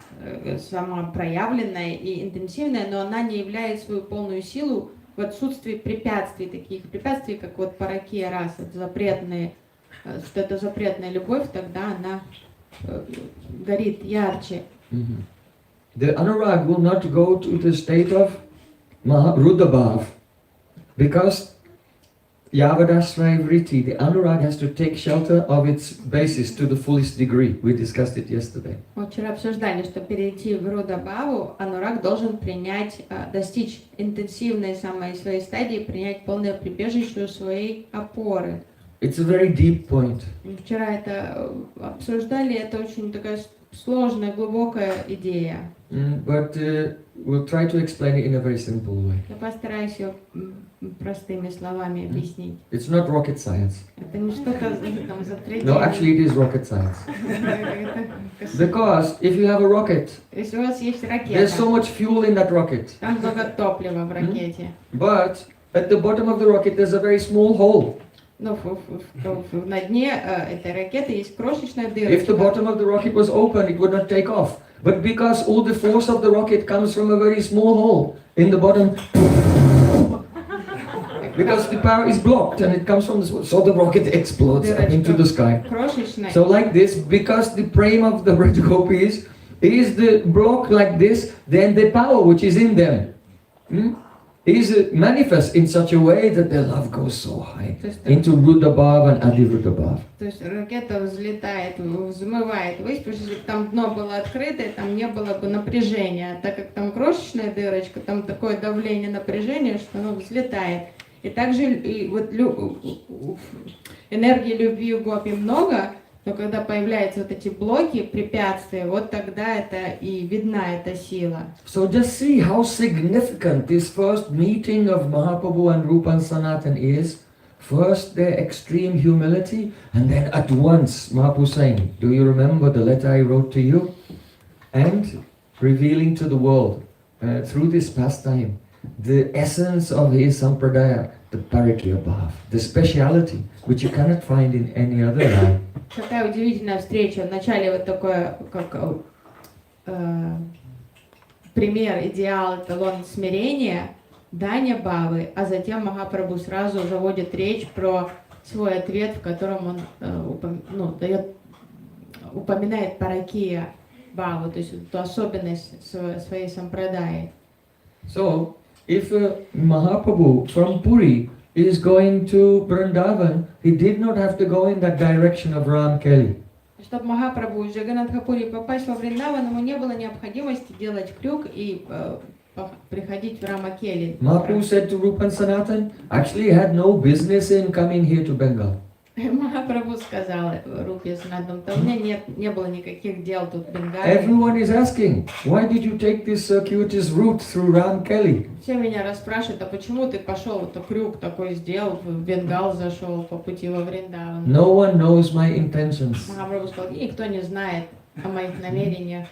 самопроявленная и интенсивная, но она не являет свою полную силу в отсутствии препятствий, таких препятствий, как вот Паракия раса, запретные, что это запретная любовь, тогда она горит ярче. The anurag will not go to the state of Rudabhav, because Yavadashraya vritti, the anurag has to take shelter of its basis to the fullest degree. We discussed it yesterday. Мы вчера обсуждали, что перейти в Рудабхаву, анураг должен принять, достичь интенсивной самой своей стадии, принять полное прибежище у своей опоры. It's a very deep point. Вчера это обсуждали, это очень такая сложная, глубокая идея. But we'll try to explain it in a very simple way. Я постараюсь ее простыми словами объяснить. It's not rocket science. Это не что-то там запретное. No, actually it is rocket science. Because if you have a rocket, если у вас есть there's so ракета, much fuel in that rocket. там много топлива в ракете. But at the bottom of the rocket there's a very small hole. Но на дне этой ракеты есть крошечная If the дырочка. bottom of the rocket was open, it would not take off. But because all the force of the rocket comes from a very small hole in the bottom, because the power is blocked and it comes from the, so the rocket explodes up into the sky. Крошечная. So like this, because the prema of the Braj Gopis is the block like this, then the power which is in them is manifest in such a way that their love goes so high into Rudabhav and Adi Rudabhav. То есть ракета взлетает, взмывает ввысь, потому что если бы там дно было открытое, там не было бы напряжения. А так как там крошечная дырочка, там такое давление, напряжение, что оно взлетает. И также и вот энергии любви у Гопи много, но когда появляются вот эти блоки, препятствия, вот тогда это и видна эта сила. So just see how significant this first meeting of Mahaprabhu and Rūpa and Sanatan is. First their extreme humility, and then at once Mahaprabhu saying, do you remember the letter I wrote to you? And revealing to the world through this pastime the essence of his sampradaya, the parikya bhav, the speciality, which you cannot find in any other line. Какая удивительная встреча. Вначале вот такое, как пример, идеал, эталон смирения, Даня Бавы, а затем Махапрабху сразу заводит речь про свой ответ, в котором он упоминает паракия Баву, то есть ту особенность своей сампрадаи. So, if Mahaprabhu from Puri is going to Vrindavan, he did not have to go in that direction of Ram Kelly. Чтобы Махапрабху из Джаганатхапури попасть во Вриндаван, ему не было необходимости делать крюк и приходить в Рамакели. Mahaprabhu said to Rūpa and Sanatan, actually he had no business in coming here to Bengal. Махапрабху сказал Рупе Санатам, у меня не было никаких дел тут в Бенгале. Everyone is asking, why did you take this circuitous route through Ram Kelly? Все меня расспрашивают, а почему ты пошел, вот крюк такой сделал, в Бенгал зашел по пути во Вриндаван? No one knows my intentions. Махапрабху сказал, никто не знает о моих намерениях.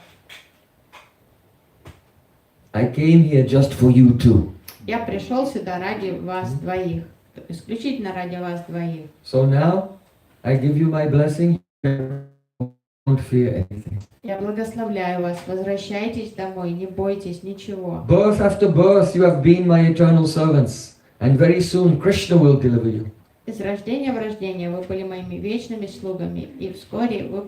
I came here just for you two. Я пришел сюда ради вас двоих, исключительно ради вас двоих. So now, I give you my blessing. Don't fear anything. Я благословляю вас, возвращайтесь домой, не бойтесь ничего. Birth after birth, you have been my eternal servants, and very soon Krishna will deliver you. Из рождения в рождение вы были моими вечными слугами, и вскоре вы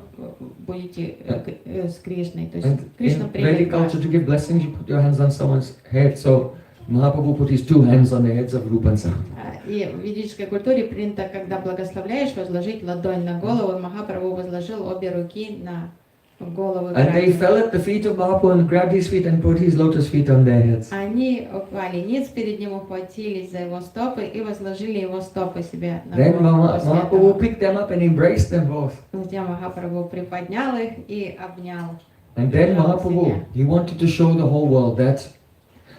будете с Кришной. То есть Кришна In Vedic примет вас. culture, to give blessings, you put your hands on someone's head. So Mahaprabhu put his two hands on the heads of Rūpa and Sanatan. И в ведической культуре принято, когда благословляешь, возложить ладонь на голову, и Махапрабху возложил обе руки на голову. And they fell at the feet of Mahaprabhu and grabbed his feet and put his lotus feet on their heads. Они упали ниц перед ним, ухватились за его стопы и возложили его стопы себе на Then голову. После Mahaprabhu этого. picked them up and embraced them both. Затем Махапрабху приподнял их и обнял. And then Mahaprabhu, he wanted to show the whole world that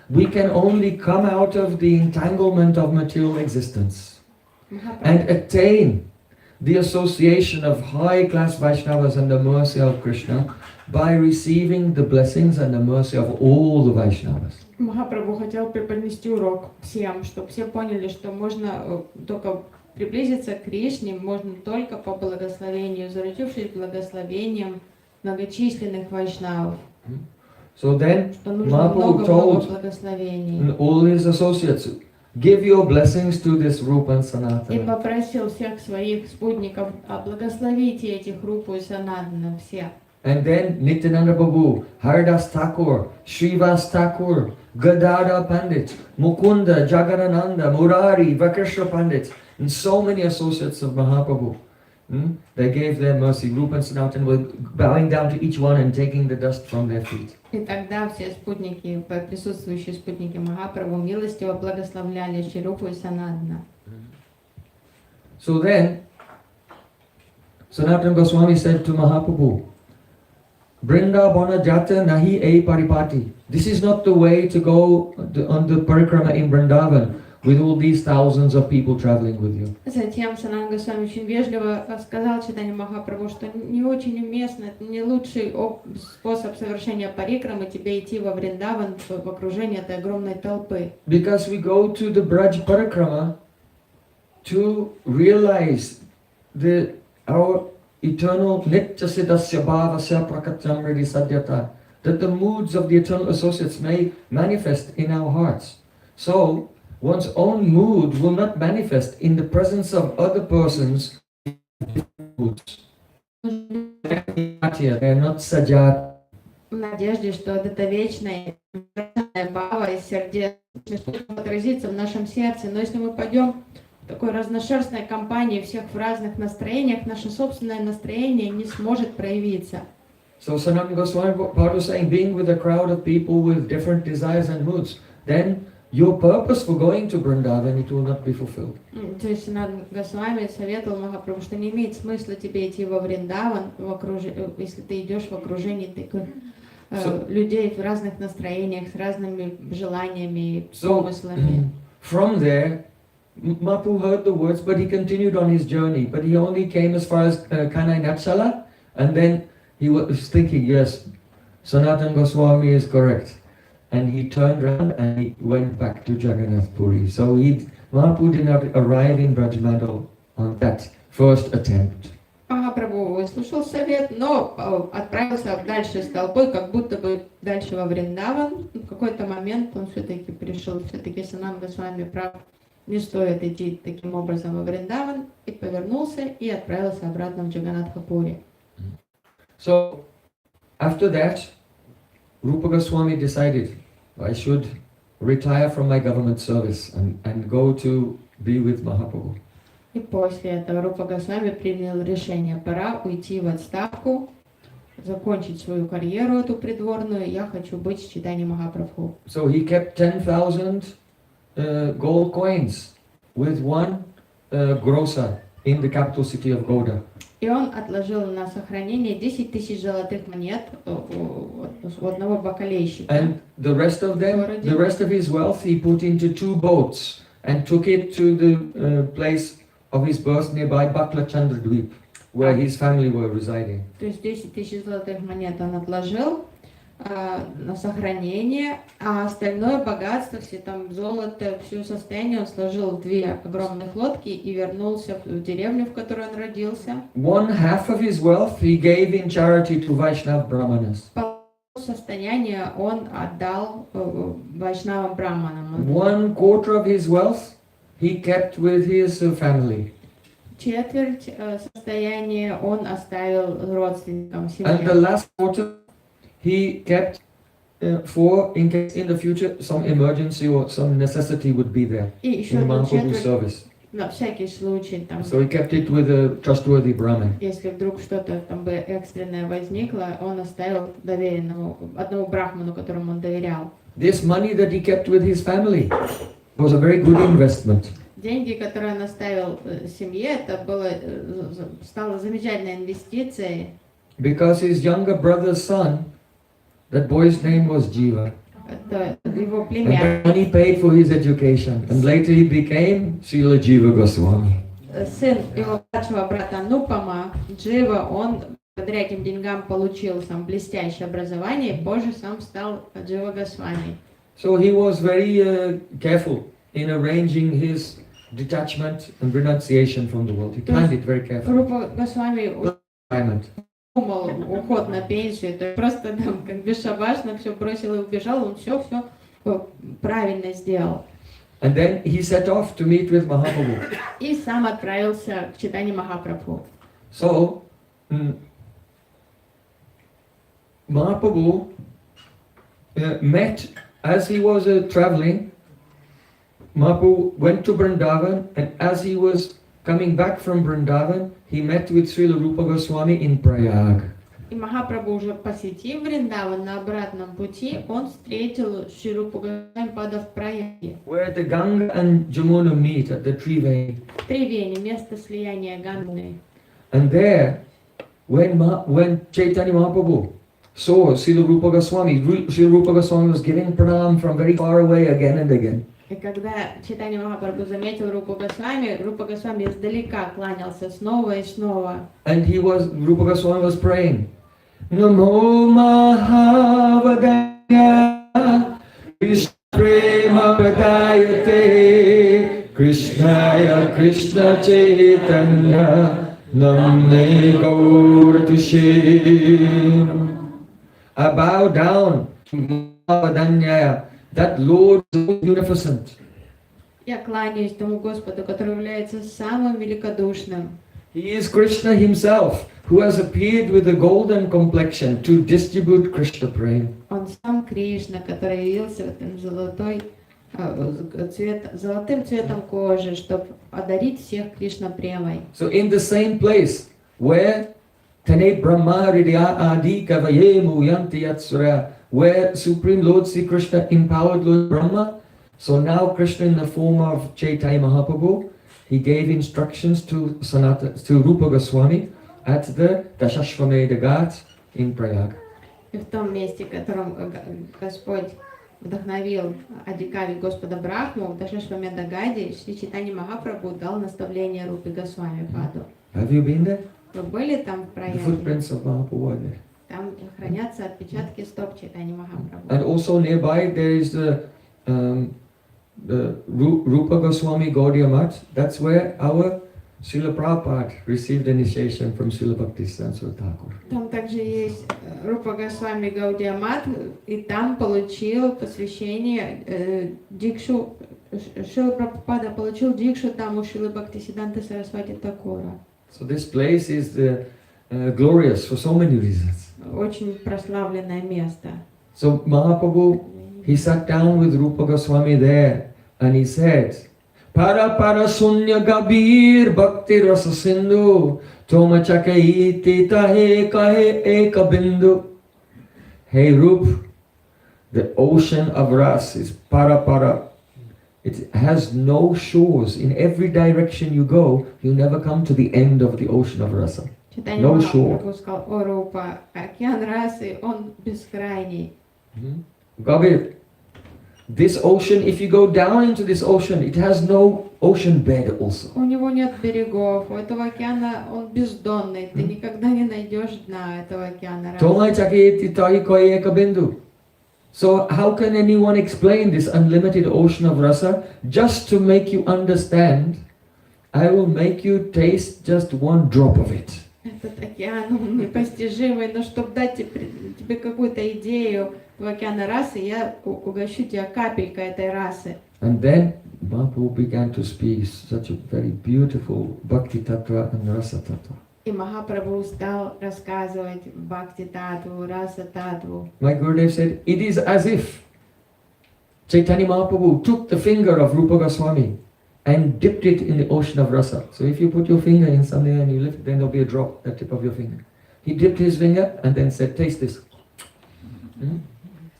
we can only come out of the entanglement of material existence and attain the association of high-class Vaishnavas and the mercy of Krishna by receiving the blessings and the mercy of all the Vaishnavas. Махапрабху хотел преподнести урок всем, чтобы все поняли, что можно только приблизиться к Кришне, можно только по благословению, заручившись благословением многочисленных вайшнавов. So then Что нужно Mahaprabhu много told благословений. all his associates, give your blessings to this Rūpa and И Sanatana. попросил всех своих спутников, благословите этих Рупу и Санатана всех. And then Nityananda Prabhu, Haridas Thakur, Srivas Thakur, Gadadhar Pandit, Mukunda, Jagadananda, Murari, Vakashra Pandit, and so many associates of Mahaprabhu. They gave their mercy. Rūpa and Sanatana were bowing down to each one and taking the dust from their feet. И тогда все спутники, присутствующие спутники Махапрабху, милостиво благословляли Шри Рупу и Санатана. So then, Sanatana Gosvāmi said to Mahaprabhu, Vrindavana jata nahi e paripati. This is not the way to go on the parikrama in Vrindavan with all these thousands of people traveling with you. Затем Санатана Госвами очень вежливо сказал Чайтанья Махапрабху, что не очень уместно, это не лучший способ совершения парикрамы тебе идти во Вриндаван в окружении этой огромной толпы. Because we go to the Braj parikrama to realize our eternal nitya siddhasya bhavasya prakatamriti sadyata, that the moods of the eternal associates may manifest in our hearts. So, one's own mood will not manifest in the presence of other persons' moods. They are not sajat. В надежде, что это вечная бхава и сердечность отразится в нашем сердце. Но если мы пойдем в такой разношерстной компании всех в разных настроениях, наше собственное настроение не сможет проявиться. So Sanatana Goswami was saying, being with a crowd of people with different desires and moods, then your purpose for going to Vrindavan, it will not be fulfilled. То есть Санатана Госвами советовал Махапрабху, что не имеет смысла тебе идти во Вриндаван, если ты идешь в окружении таких людей в разных настроениях, с разными желаниями и помыслами. From there, Mahaprabhu heard the words, but he continued on his journey. But he only came as far as Kanai Natshala, and then he was thinking, yes, Sanatana Goswami is correct. and he turned around and he went back to Jagannath Puri. So Mahaprabhu did not arrive in Brajmandal on that first attempt. Махапрабху выслушал совет, но отправился дальше с толпой, как будто бы дальше во Вриндаван. В какой-то момент он все-таки пришел, все-таки Санам Госвами прав, не стоит идти таким образом во Вриндаван, и повернулся и отправился обратно в Джаганнатха-пури. So after that, Rūpa Gosvāmi decided I should retire from my government service and go to be with Mahaprabhu. И после этого Рупа Госвами принял решение, пора уйти в отставку, закончить свою карьеру эту придворную, я хочу быть с Чайтанья Махапрабху. So he kept 10,000 gold coins with one grocer in the capital city of Gauda. И он отложил на сохранение 10 тысяч золотых монет у одного бакалейщика. And the rest of his wealth he put into 2 boats and took it to the place of his birth nearby Bakla Chandradweep, where his family were residing. То есть 10 тысяч золотых монет он отложил на сохранение, а остальное богатство, все там золото, все состояние он сложил в 2 огромных лодки и вернулся в деревню, в которой он родился. 1/2 of his wealth he gave in charity to Vaishnav Brahmanas. Состояние он отдал вайшнавам браманам. 1/4 of his wealth he kept with his family. Четверть состояния он оставил родственникам, And the семье. last quarter he kept for in case in the future some emergency or some necessity would be there И еще in одну Mahaprabhu's четверть service. на всякий случай, там, So he kept it with a trustworthy Brahmin. если вдруг что-то там бы экстренное возникло, он оставил доверенному одному брахману, которому он доверял. This money that he kept with his family was a very good investment. Деньги, которые он оставил семье, это стало замечательной инвестицией. Because his younger brother's son, that boy's name was Jiva. Это его And племянник. then he paid for his education. And later he became Śrīla Jiva Gosvāmi. Сын его младшего брата Нупама, Джива, он благодаря этим деньгам получил сам блестящее образование, и позже сам стал Джива Госвами. So he was very careful in arranging his detachment and renunciation from the world. He planned it very carefully. Рупа Госвами Retirement. думал уход на пенсию, то есть просто там как бесшабашно все бросил и убежал, он все правильно сделал. And then he set off to meet with Mahaprabhu. И сам отправился к Чайтанье Махапрабху. So Mahaprabhu met, as he was traveling, Mahaprabhu went to Vrindavan, and as he was coming back from Vrindavan, he met with Śrīla Rūpa Gosvāmi in Prayag. И Махапрабху, уже посетив Вриндаван, на обратном пути он встретил Шри Рупу Госвами в Праяге. Where the Ganga and Jamuna meet at the Triveni. Тривени, место слияния Ганги. And there, when Chaitanya Mahaprabhu saw Śrīla Rūpa Gosvāmi, Śrīla Rūpa Gosvāmi was giving pranam from very far away again and again. И когда Чайтанья Махапрабху заметил Рупу Госвами, Рупа Госвами издалека кланялся снова и снова. And Rūpa Gosvāmi was praying, Namo Mahavadaya Krishna Prema Padayate Krishnaya Krishna Chaitanya Namne Gaur Tushe. I bow down to Mahavadanya, that Lord is unificent. Я кланяюсь тому Господу, который является самым великодушным. He is Krishna himself, who has appeared with a golden complexion to distribute Krishna Prem. Он сам Кришна, который явился в этом золотым цветом кожи, чтобы одарить всех Кришна Премой. So in the same place where Tane Brahma Hridaya Adi Kavaye Muyanti Yatsura, where Supreme Lord Sri Krishna empowered Lord Brahma, so now Krishna in the form of Chaitanya Mahaprabhu, he gave instructions to Rūpa Gosvāmi at the Dashashvamedha Ghat in Prayag. И в том месте, в котором Господь вдохновил Адикави Господа Брахму, в Дашашвамедха Гаде, Шри Чайтанья Махапрабху дал наставление Рупе Госвами Паду. Have you been there? Вы были там в The Праяге? footprints of Mahaprabhu are there. Там хранятся отпечатки стоп Чайтаньи Махапрабху. And also nearby there is the Rūpa Gosvāmi Gaudiya Math. That's where our Śrīla Prabhupada received initiation from Śrīla Bhaktisiddhanta Thakur. Там также есть Рупа Госвами Гаудия Мат, и там получил посвящение дикшу, Шрила Прабхупада получил дикшу там у Шрилы Бхактисиддханты Сарасвати Такура. So this place is glorious for so many reasons. Очень прославленное место. So Mahaprabhu, he sat down with Rūpa Gosvāmi there and he said, Para para sunya gabir bhakti rasa sindhu Toma chakaiti tahe kahe eka bindu. Hey Rup, the ocean of ras is para. It has no shores. In every direction you go, you never come to the end of the ocean of rasa. No shore. Сказал, о Рупа, океан расы, он бескрайний. Gabir, this ocean, if you go down into this ocean, it has no ocean bed also. У него нет берегов, у этого океана он бездонный, ты никогда не найдешь дна этого океана. So how can anyone explain this unlimited ocean of rasa? Just to make you understand, I will make you taste just one drop of it. Этот океан он непостижимый, но чтобы дать тебе какую-то идею в океана расы, я угощу тебя капелькой этой расы. And then Mahaprabhu began to speak such a very beautiful bhakti tattva and rasa tattva. И Махапрабху стал рассказывать бхакти татву, раса татву. My Gurudev said, it is as if Chaitanya Mahaprabhu took the finger of Rūpa Gosvāmi and dipped it in the ocean of rasa. So if you put your finger in something and you lift it, then there'll be a drop at the tip of your finger. He dipped his finger and then said, taste this.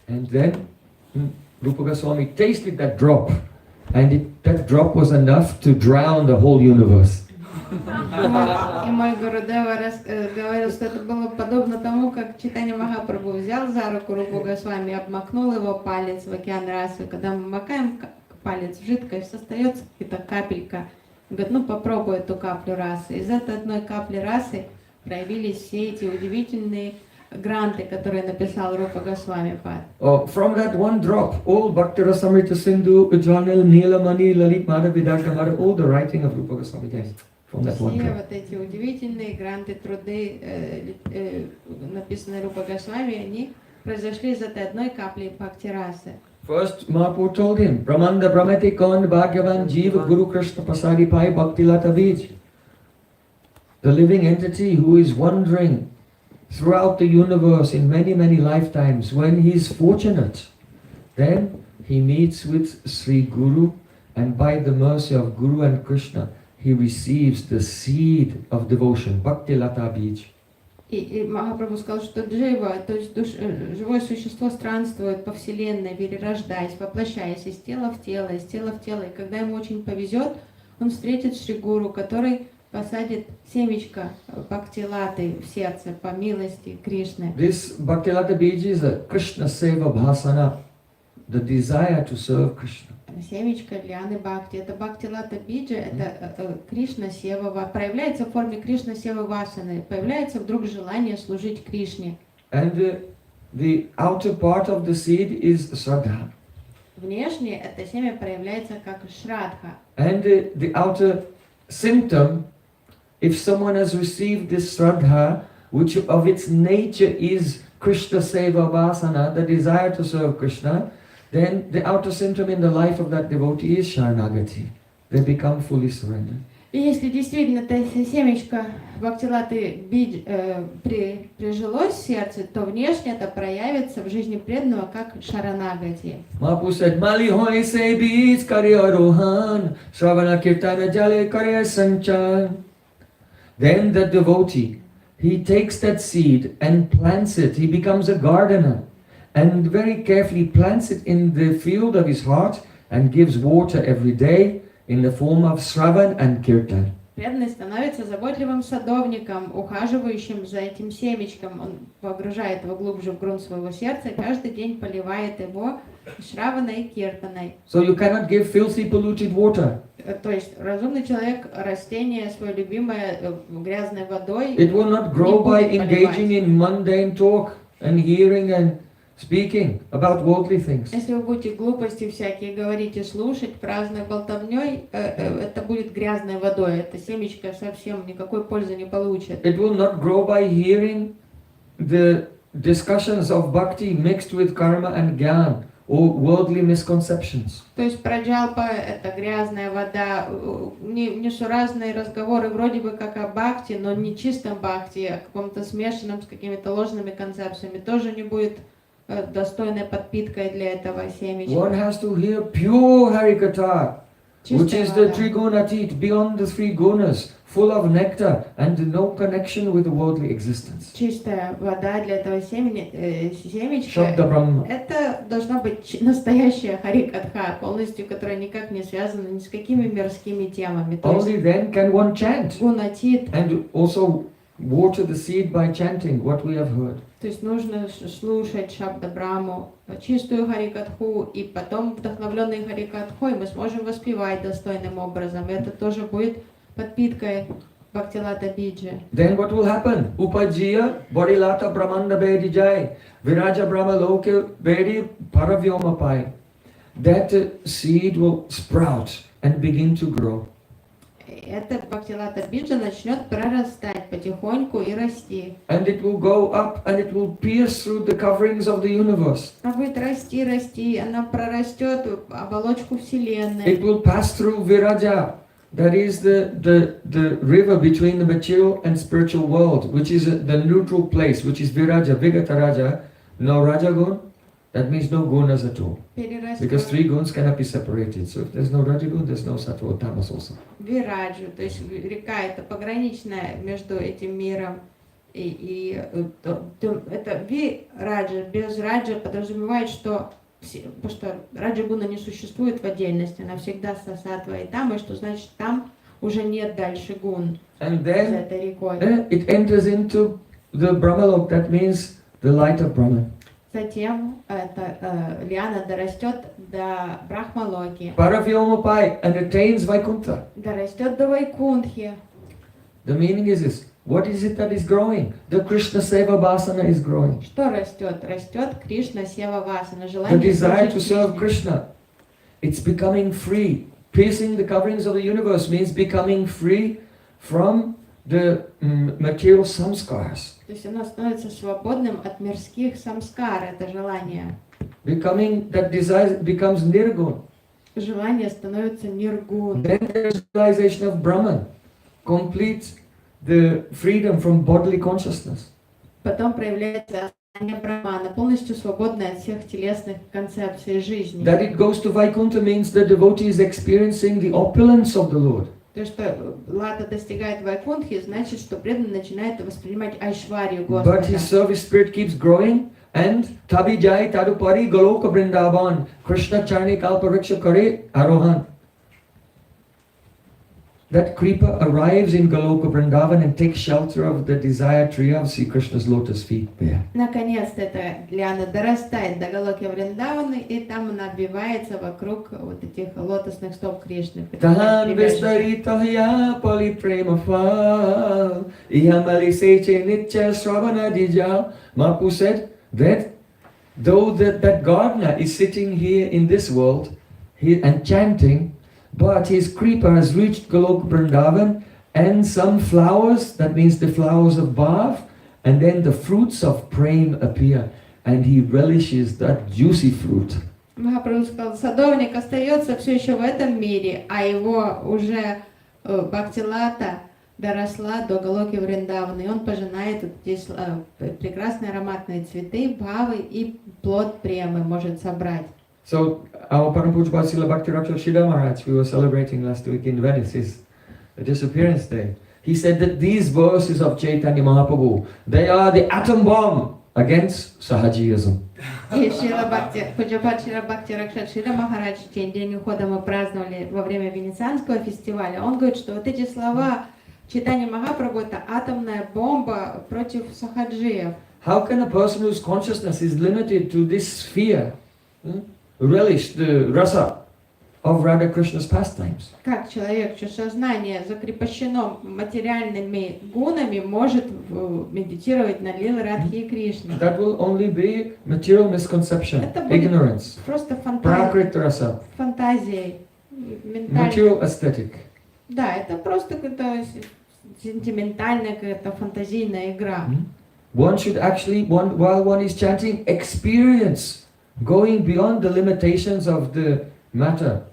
And then Rūpa Gosvāmi tasted that drop, and that drop was enough to drown the whole universe. И мой Гурудева говорил, что это было подобно тому, как Чайтанья Махапрабху взял за руку Рупу Госвами и обмакнул его палец в океан расы. Когда мы макаем палец в жидкость, остается какая-то капелька. Он говорит, ну попробуй эту каплю расы. Из этой одной капли расы проявились все эти удивительные гранты, которые написал Рупа Госвами Пад. From that one drop, all Bhakti Rasamrita Sindhu, Ujjanal, Neelamani, Lalit Madhavidaka, all the writing of Rupa Goswami came from that one Все drop. вот эти удивительные гранты, труды, написанные Рупа Госвами, они произошли из этой одной капли бхакти расы. First, Mahaprabhu told him, Brahmanda Brahmati Kond Bhagyavan Jiva Guru Krishna Pasadi Pai Bhakti Lata Bij. The living entity who is wandering throughout the universe in many, many lifetimes, when he is fortunate, then he meets with Sri Guru, and by the mercy of Guru and Krishna, he receives the seed of devotion, Bhakti Lata Bij. И Махапрабху сказал, что джива, то есть живое существо странствует по вселенной, перерождаясь, воплощаясь из тела в тело, из тела в тело. И когда ему очень повезет, он встретит Шри Гуру, который посадит семечко бхакти-латы в сердце по милости Кришны. This Bhakti-lata Bij is a Krishna Seva Bhasana, the desire to serve Krishna. Семечко лианы бхакти. Это бхакти-лата биджа, это Кришна Сева, проявляется в форме Кришна Сева Васаны, появляется вдруг желание служить Кришне. And the outer part of the seed is Shraddha. Внешне это семя проявляется как Шрадха. And the outer symptom, if someone has received this Shraddha, which of its nature is Krishna Seva Vasana, the desire to serve Krishna, then the outer symptom in the life of that devotee is Sharanagati. They become fully surrendered. И если действительно это семечко бхакти-латы бидж прижилось в сердце, то внешне это проявится в жизни преданного как шаранагати. Mahaprabhu said, Mali hoy se bij karya rohan, Shravana kirtana jale karya sanchan. Then the devotee, he takes that seed and plants it. He becomes a gardener and very carefully plants it in the field of his heart and gives water every day in the form of Shravan and Kirtan. Преданный становится заботливым садовником, ухаживающим за этим семечком. Он погружает его глубже в грунт своего сердца и каждый день поливает его Шраваной и Киртаной. So you cannot give filthy, polluted water. То есть разумный человек растение свое любимое грязной водой It will not grow by engaging in mundane talk. and hearing and speaking about worldly things. Если вы будете глупости всякие говорить и слушать, праздной болтовней, это будет грязной водой. Это семечко совсем никакой пользы не получит. It will not grow by hearing the discussions of bhakti mixed with karma and gyan or worldly misconceptions. То есть праджалпа — это грязная вода, несуразные разговоры вроде бы как о бхакти, но не чистом бхакти, а каком-то смешанном с какими-то ложными концепциями, тоже не будет достойной подпиткой для этого семечка. One has to hear pure Harikatha, which is the Trigunatit, beyond the three gunas, full of nectar and no connection with the worldly existence. Чистая вода для этого семечка. Shabda Brahma. Это должна быть настоящая харикатха, полностью, которая никак не связана ни с какими мирскими темами. То есть Only then can one chant гунатит. and also water the seed by chanting what we have heard. То есть нужно слушать Шабда Браму, чистую харикатху, и потом вдохновленной харикатхой мы сможем воспевать достойным образом. И это тоже будет подпиткой Бхактилата Биджи. Then what will happen? Upajiya Bodhilata Brahmanda Bedi Jai Viraja Brahma Loke Bedi Paravyomapai. That seed will sprout and begin to grow. Этот Бхактилата Биджа начнет прорастать потихоньку и расти. And it will go up and it will pierce through the coverings of the universe. Она будет расти, она прорастет оболочку Вселенной. It will pass through Viraja. That is the river between the material and spiritual world, which is the neutral place, which is Viraja, Vigata Raja, no Rajagun. That means no gunas at all. Because three guns cannot be separated. So if there's no Rajagun, there's no Sattva or Tamas also. Вираджу, то есть река это пограничная между этим миром и это вираджа, без раджа подразумевает, что раджа-гуна не существует в отдельности, она всегда со саттвой там, и что значит там уже нет дальше гун And за then этой рекой. it enters into the Brahmalok, that means the light of Brahman. Затем эта лиана дорастет до Брахмалоки, Paravyomapai and attains Vaikuntha. дорастет до Вайкунтхи. The meaning is this. What is it that is growing? The Krishna Seva Vasana is growing. Что растет? Растет Кришна Сева Васана, The желание desire to служить serve Кришне. Krishna. It's becoming free. Piercing the coverings of the universe means becoming free from the material samskars. То есть оно становится свободным от мирских самскар, это желание. Becoming, that desire becomes nirgun. Желание становится ниргун. Then there's realization of Brahman. Complete the freedom from bodily consciousness. Потом проявляется сознание Брахмана, полностью свободное от всех телесных концепций жизни. That it goes to Vaikuntha means the devotee is experiencing the opulence of the Lord. То, что Лата достигает Вайкунтхи, значит, что преданный начинает воспринимать айшварию But Господа. his service spirit keeps growing and tabi jai tadupari goloka vrindavan Krishna charni kalpariksha kare arohan. That creeper arrives in Goloka Vrindavan and takes shelter of the desire tree of Sri Krishna's lotus feet there. Наконец-то эта лиана дорастает до Галоки Вриндаваны, и там она обвивается вокруг вот этих лотосных стоп Кришны. Tahan vistarita pali prema fal Ihamali seche nitya sravana dija. Mahaprabhu said that though that gardener is sitting here in this world and chanting, but his creeper has reached Golok Vrindavan and some flowers, that means the flowers of Bhav, and then the fruits of Prem appear and he relishes that juicy fruit. Махапрабху сказал, садовник остается все еще в этом мире, а его уже Бхактилата доросла до Галоки Вриндаваны, и он пожинает вот здесь прекрасные ароматные цветы, бхавы, и плод премы может собрать. So, our Param Pujya Srila Bhakti Rakshak Śrīla Maharaj, we were celebrating last week in Venice, his Disappearance Day. He said that these verses of Chaitanya Mahaprabhu, they are the atom bomb against Sahajiyism. И Шрила Бхакти, Пуджапад Шрила Бхакти Ракшат Шрила Махарадж, день ухода мы праздновали во время Венецианского фестиваля. Он говорит, что вот эти слова Чайтанья Махапрабху — это атомная бомба против сахаджиев. How can a person whose consciousness is limited to this sphere relish the rasa of Radha Krishna's pastimes. Как человек, чье сознание закрепощено материальными гунами, может медитировать на лилы Радхи и Кришны? That will only be material misconception, Это будет ignorance, просто prakrit rasa, фантазией, ментальной. material aesthetic. Да, это просто какая-то сентиментальная, какая-то фантазийная игра. One should actually, while one is chanting, experience going beyond the limitations of the matter,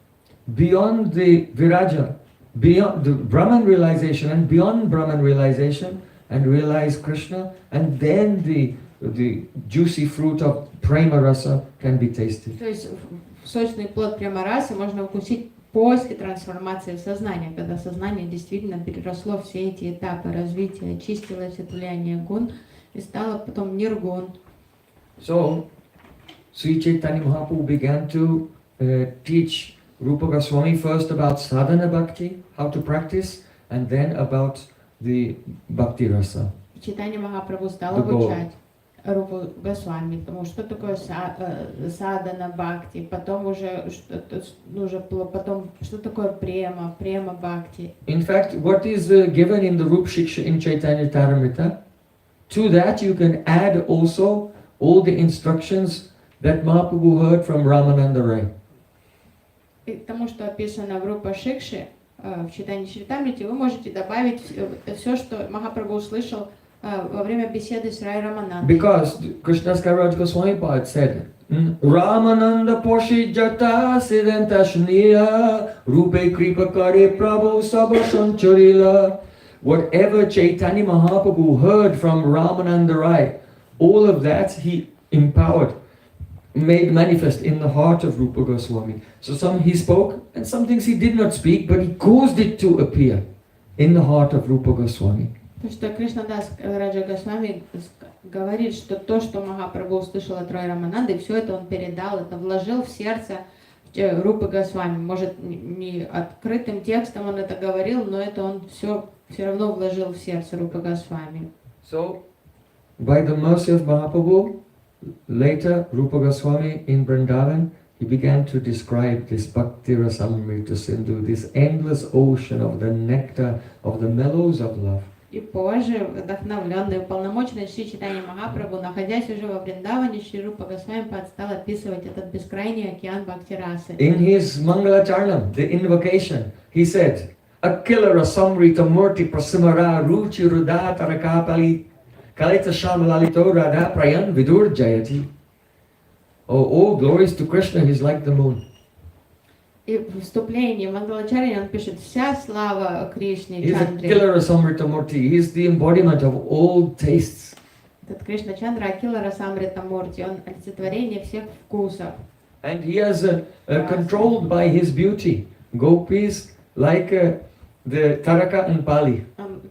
beyond the viraja, beyond the Brahman realization and beyond Brahman realization, and realize Krishna, and then the juicy fruit of prema rasa can be tasted. То есть сочный плод према-расы можно вкусить после трансформации сознания, когда сознание действительно переросло все эти этапы развития, очистилось от влияния гун и стало потом ниргун. So, Sri Chaitanya Mahaprabhu began to teach Rūpa Gosvāmi first about sadhana bhakti, how to practice, and then about the bhakti rasa. Чайтанья Махапрабху стал обучать Рупу Госвами, потому что такое садана бхакти, потом уже потом что такое према бхакти. In fact, what is given in the Rupa Shiksha in Chaitanya Charitamrita, to that you can add also all the instructions that Mahaprabhu heard from Ramananda Rai. И к тому, что описано в Рупа Шикше, в Чайтанья Чаритамрите, вы можете добавить все, что Махапрабху услышал во время беседы с Рай Раманандой. Because Krishna's Kaviraj Goswami Pad said, Ramananda Poshi Jata Siddhanta Shniya Rupe Kripa Kare Prabhu Sabashan Charila. Whatever Chaitanya Mahaprabhu heard from Ramananda Rai, all of that he empowered, made manifest in the heart of Rūpa Gosvāmi. So some he spoke, and some things he did not speak, but he caused it to appear in the heart of Rūpa Gosvāmi. То, что Кришнадас Раджа Госвами говорит, что то, что Махапрабху услышал от Рай Рамананды, все это он передал, это вложил в сердце Рупы Госвами. Может, не открытым текстом он это говорил, но это он все равно вложил в сердце Рупы Госвами. So, by the mercy of Mahaprabhu, later Rūpa Gosvami in Vrindavan, he began to describe this Bhakti Rasamrita Sindhu, this endless ocean of the nectar, of the mellows of love. И позже, вдохновленный, уполномоченный Шри Чайтанья Махапрабху, находясь уже во Вриндаване, Шри Рупа Госвами стал описывать этот бескрайний океан Бхакти-расы. In his Mangalacharnam, the invocation, he said, Akila Rasamrita Murti Prasimara Ruchi Ruda Tarakapali Kalita Shamalalito Radha Prayan Vidur Jayati. Oh, all glories to Krishna, he's like the moon. И в вступлении в Мангалачарье он пишет: вся слава Кришне He's a Чандре. killer Rasamrita Murti. He is the embodiment of all tastes. Этот Кришна Чандра Акила Расамрита Мурти, он олицетворение всех вкусов. And he has controlled by his beauty gopis like the Taraka and Pali. Он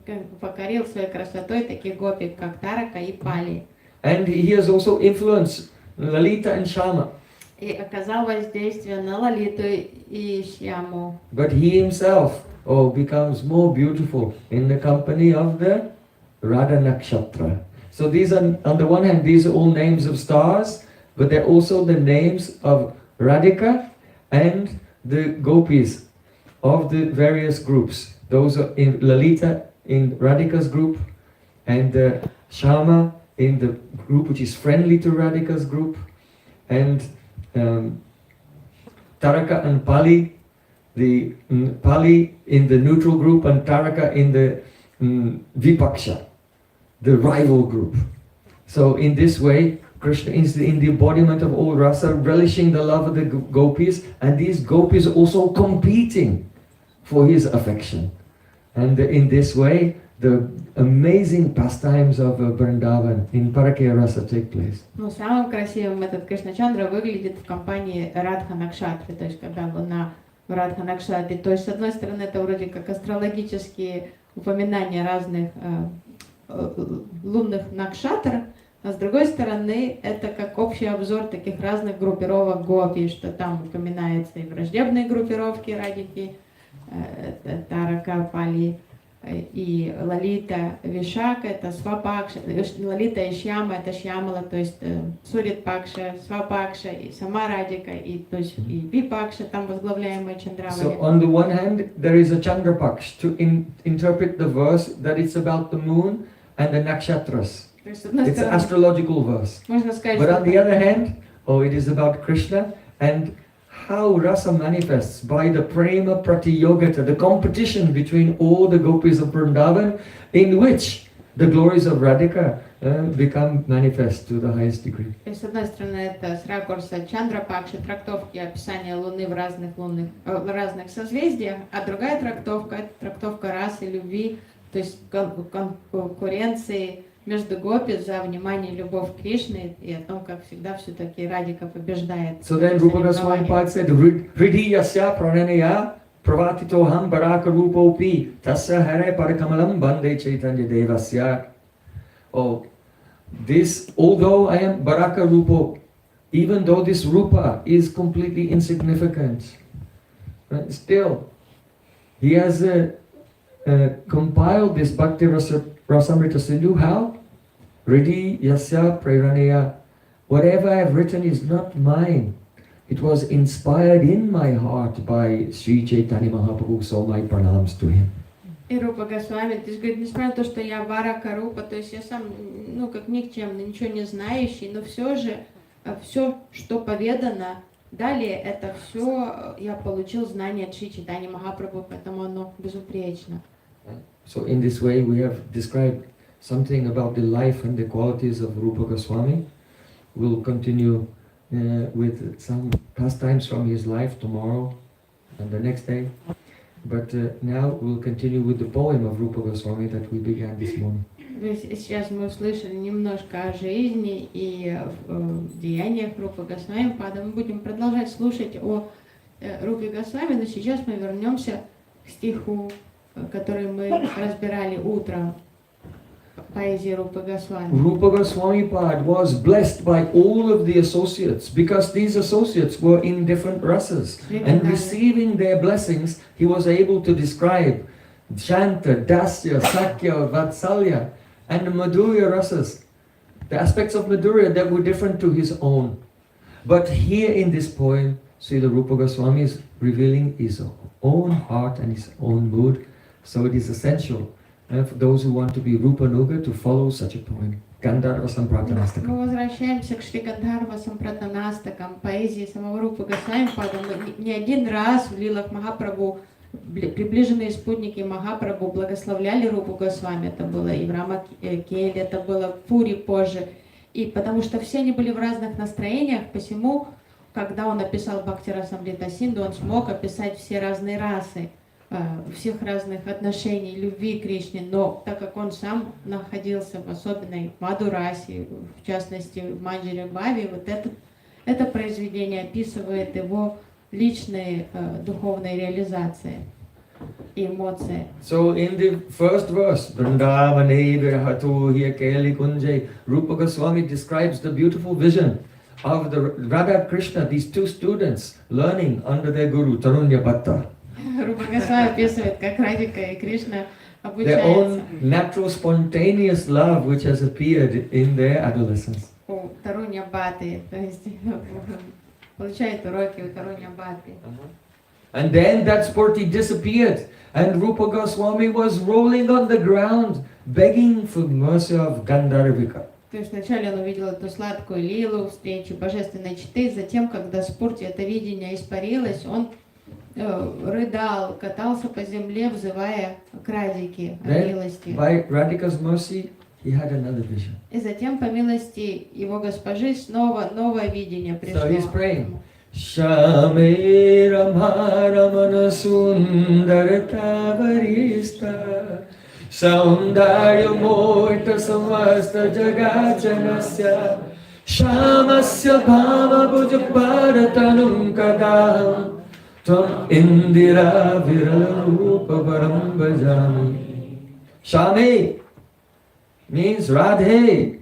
покорил своей красотой таких гопик, как Тарака и Пали. And he has also influenced Lalita and Shama. И оказал воздействие на Лалиту и Шьяму. But he himself becomes more beautiful in the company of the Radha Nakshatra. So these are, on the one hand, these are all names of stars, but they're also the names of Radhika and the gopis of the various groups. Those are in Lalita in Radhika's group, and Shama in the group which is friendly to Radhika's group, and Taraka and Pali, the Pali in the neutral group and Taraka in the Vipaksha, the rival group. So in this way, Krishna is in the embodiment of all rasa, relishing the love of the gopis, and these gopis also competing for his affection. And in this way, the amazing pastimes of Vrindavan in Parakya Rasa take place. Ну, самым красивым этот Кришна Чандра выглядит в компании Радха Накшатры, то есть когда луна в Радха Накшатре. То есть, с одной стороны, это вроде как астрологические упоминания разных лунных накшатр, а с другой стороны, это как общий обзор таких разных группировок гопи, что там упоминаются и враждебные группировки Радики, Тарака, Пали, и Лалита Вишака, это Свапакша, Лалита Ишьяма, это Шьямала, то есть Сурит Пакша, Свапакша, и сама Радика, и, то есть, и Випакша, там возглавляемая Чандравали. So on the one hand, there is a Chandra Paksh to interpret the verse that it's about the moon and the nakshatras. It's an astrological verse. But on the other hand, it is about Krishna and how rasa manifests by the prema pratiyogata, the competition between all the gopis of Vrindavan, in which the glories of Radhika become manifest to the highest degree. С одной стороны, это с ракурса Чандра Пакши, трактовки описания Луны в разных созвездиях, а другая трактовка — это трактовка расы любви, то есть конкуренции между гопи за внимание и любовь к Кришне, и о том, как всегда все-таки Радика побеждает. So then Rūpa Gosvāmi Pad said, Hridhi yasya prananaya pravatitoham baraka rupopi tasya hare parakamalam bande chaitanya devasya. This, although I am baraka rupo, even though this rupa is completely insignificant, still, he has compiled this Bhakti Rasamrita Sindhu. How? Hridhi yasya praraneya. Whatever I have written is not mine. It was inspired in my heart by Sri Chaitanya Mahaprabhu, so my pranams to him. И Рупа Госвами, то есть, говорит, несмотря на то, что я барака Рупа, то есть я сам, как никчемный, ничего не знающий, но все же, все, что поведано далее, это все я получил знание от Шри Чайтаньи Махапрабху, поэтому оно безупречно. So in this way we have described something about the life and the qualities of Rūpa Gosvāmi. We'll continue with some pastimes from his life tomorrow and the next day. But now we'll continue with the poem of Rūpa Gosvāmi that we began this morning. Сейчас мы услышали немножко о жизни и деяниях Рупы Госвами. Мы будем продолжать слушать о Рупе Госвами, но сейчас мы вернемся к стиху, который мы разбирали утром. Поэзии Рупы Госвами. Rūpa Gosvāmi Pad was blessed by all of the associates because these associates were in different rasas. And receiving their blessings, he was able to describe Shanta, Dasya, Sakya, Vatsalya, and the Madhurya rasas, the aspects of Madhurya that were different to his own. But here in this poem, Srila Rūpa Gosvami is revealing his own heart and his own mood. So it is essential for those who want to be Rupanuga to follow such a poem. Gandharva Samprathanastakam. Мы возвращаемся к Шри Гандхарва Сампратанастакам, поэзии самого Рупы Госвами. Не один раз в лилах Махапрабху приближенные спутники Махапрабху благословляли Рупу Госвами. Это было и в Рамакеле, это было в Пури позже. И потому что все они были в разных настроениях, посему, когда он описал Бхакти Расамрита Синду, он смог описать все разные расы, всех разных отношений, любви к Кришне, но так как он сам находился в особенной Мадурасе, в частности в Манджаре Бхави, вот это произведение описывает его личные духовные реализации и эмоции. So in the first verse, Vrindavane Virhatu Hiyakeli Kunjay, Rūpa Gosvami describes the beautiful vision of the Radha Krishna, these two students learning under their guru Tarunya Bhatta. Рупа Госвами описывает, как Радика и Кришна their own natural spontaneous love which has appeared in their adolescence. У Таруня Бхатты, то есть получает уроки у Таруня Бхатты. And then that sporty disappeared, and Rūpa Gosvami was rolling on the ground, begging for mercy of Gandharvika. То есть вначале он увидел эту сладкую лилу, встречу божественной читы, затем, когда спурти это видение испарилось, он рыдал, катался по земле, взывая к Радике о милости. By Radhika's mercy, he had another vision. И затем, по милости его госпожи, снова новое видение пришло. So he's praying. Shame Ramha Ramana Sundarata Varista Saundarya Moita Samasta Jagachanasya Shamasya Bhama Bhuja Bharatanum Kadaham Tvam Indira Virala Rūpa Varam Bhajami. Shame means Radhe.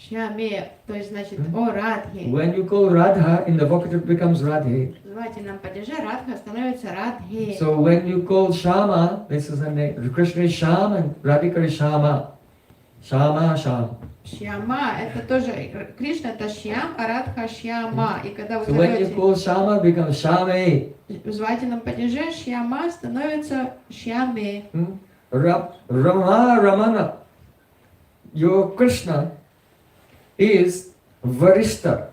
Shyame, то есть значит о Радхе. When you call Radha, in the vocative becomes Radhe. В звательном падеже Радха становится Радхе. So when you call Shama, this is a name. Krishna is Sham and Radhika is Shama. Shama, Sham. Шьяма, это тоже, Кришна это Шьям, а Радха Шьяма. И когда вы So when you зовете call Shama, it becomes Shame. в звательном падеже, Шьяма становится Шьяме. Rama, Ramana. Your Krishna is Varishta.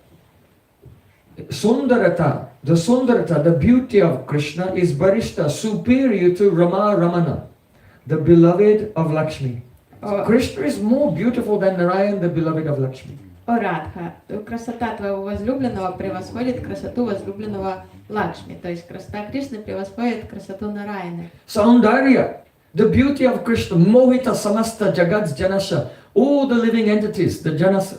Sundarata, the beauty of Krishna is Varishta, superior to Rama, Ramana, the beloved of Lakshmi. So Krishna is more beautiful than Narayan, the beloved of Lakshmi. О Радха, красота твоего возлюбленного превосходит красоту возлюбленного Лакшми. То есть красота Кришны превосходит красоту Нараяны. Saundarya, the beauty of Krishna, Mohita Samasta Jagat Janasha, all the living entities,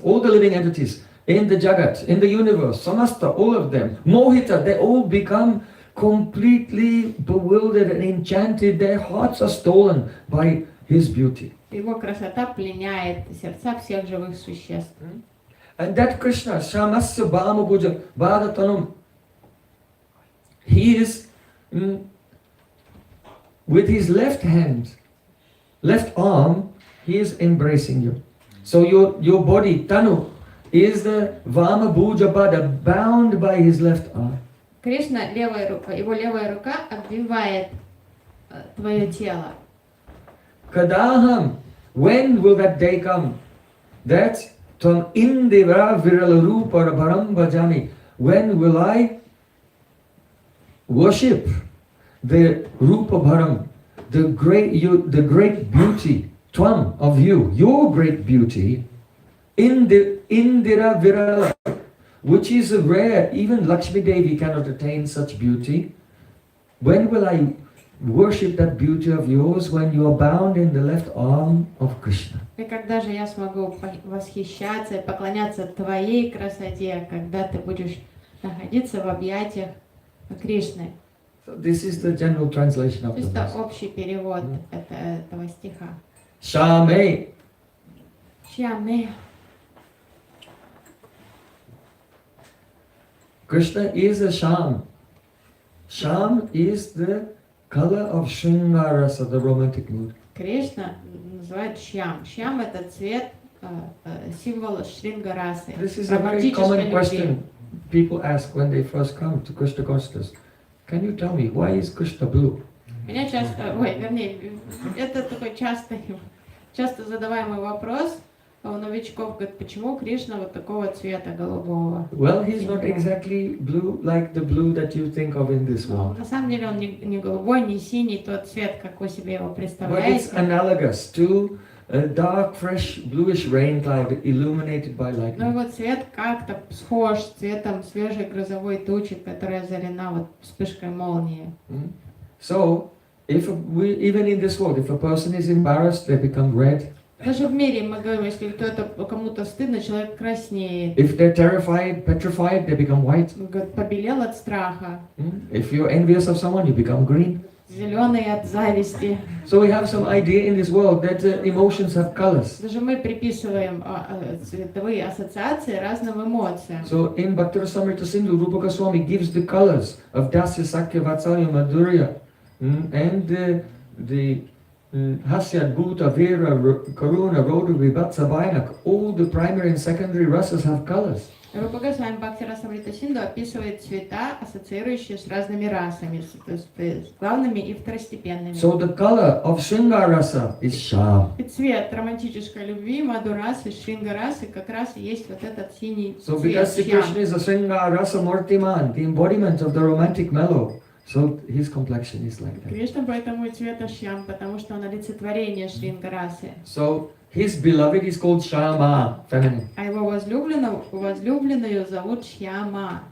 all the living entities in the Jagat, in the universe, Samasta, all of them, Mohita, they all become completely bewildered and enchanted. Their hearts are stolen by his beauty. Его красота пленяет сердца всех живых существ. And that Krishna, Shamasya Bhama Bhuja Bhadatanam, he is with his left hand, left arm, he is embracing you. So your body, Tanu, is the Vama Bhuja Bhada, bound by his left arm. Кришна, левая рука, его левая рука обвивает твое тело. Kadaham, when will that day come? That Tam Indira Virala Rūpa Bharam Bhajami. When will I worship the Rūpa Bharam, the great beauty, Tvam of you, your great beauty, Indira Virala, which is rare, even Lakshmi Devi cannot attain such beauty. When will I worship that beauty of yours when you are bound in the left arm of Krishna? И когда же я смогу восхищаться и поклоняться твоей красоте, когда ты будешь находиться в объятиях Кришны? So this is the general translation of the Это verse. общий перевод этого стиха. Shame. Шьяме. Krishna is a Sham. Sham is the color of Shringarasa, the romantic mood. Кришна называют Шьям. Шьям это цвет, символ Шрингарасы. This is a very common question people ask when they first come to Krishna consciousness. Can you tell me why is Krishna blue? Меня это такой часто задаваемый вопрос у новичков, говорит, почему Кришна вот такого цвета голубого? Well, he's not exactly blue like the blue that you think of in this world. На самом деле он не голубой, не синий, тот цвет, как вы себе его But it's представляете. analogous to a dark, fresh, bluish rain cloud illuminated by Но lightning. его цвет как-то схож с цветом свежей грозовой тучи, которая озарена вот вспышкой молнии. So, even in this world, if a person is embarrassed, they become red. Даже в мире мы говорим, если кому-то стыдно, человек краснеет. If they're terrified, petrified, they become white. Говорит, побелел от страха, If you're envious of someone, you become green. зеленый от зависти. So we have some idea in this world that emotions have colors. Даже мы pripisujem цветовые ассоциации разным эмоциям. So in Bhaktirasamrita Sindhu, Rūpa Gosvāmi gives the colors of Dasya, Sakya, Vatsalya, Madhurya, and the Hasya, Bhuta, Vera, Karuna, Rodha, Vibhatsa, Bhainak. All the primary and secondary rasas have colors. Рупа Госвами Бхактирасамрита Синду описывает цвета, ассоциирующие с разными расами, то есть с главными и второстепенными. So the color of Shringarasa is Sham. И цвет романтической любви, Мадурасы, Шрингарасы как раз и есть вот этот синий So цвет. because Krishna is a Shringarasa Murtiman, the embodiment of the romantic mellow, so his complexion is like that. Кришна поэтому и цвета Шьям, потому что он олицетворение Шрингарасы. So his beloved is called Shama, feminine. А его возлюбленную зовут Шьяма.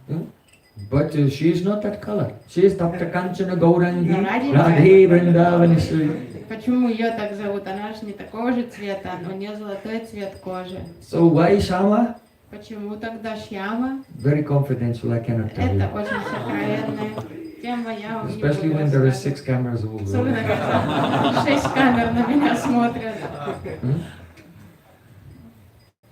But she is not that color. She is Tapta Kanchana Gaurangi Radhe Vrindavaneshwari. Почему ее так зовут? Она же не такого же цвета, у нее золотой цвет кожи. So why Shama? Почему тогда Шьяма? Very confidential, I cannot tell Это you. очень сокровенная тема, я вам не буду Especially when there are рассказывать. 6 cameras all Особенно, around. когда 6 камер на меня смотрят.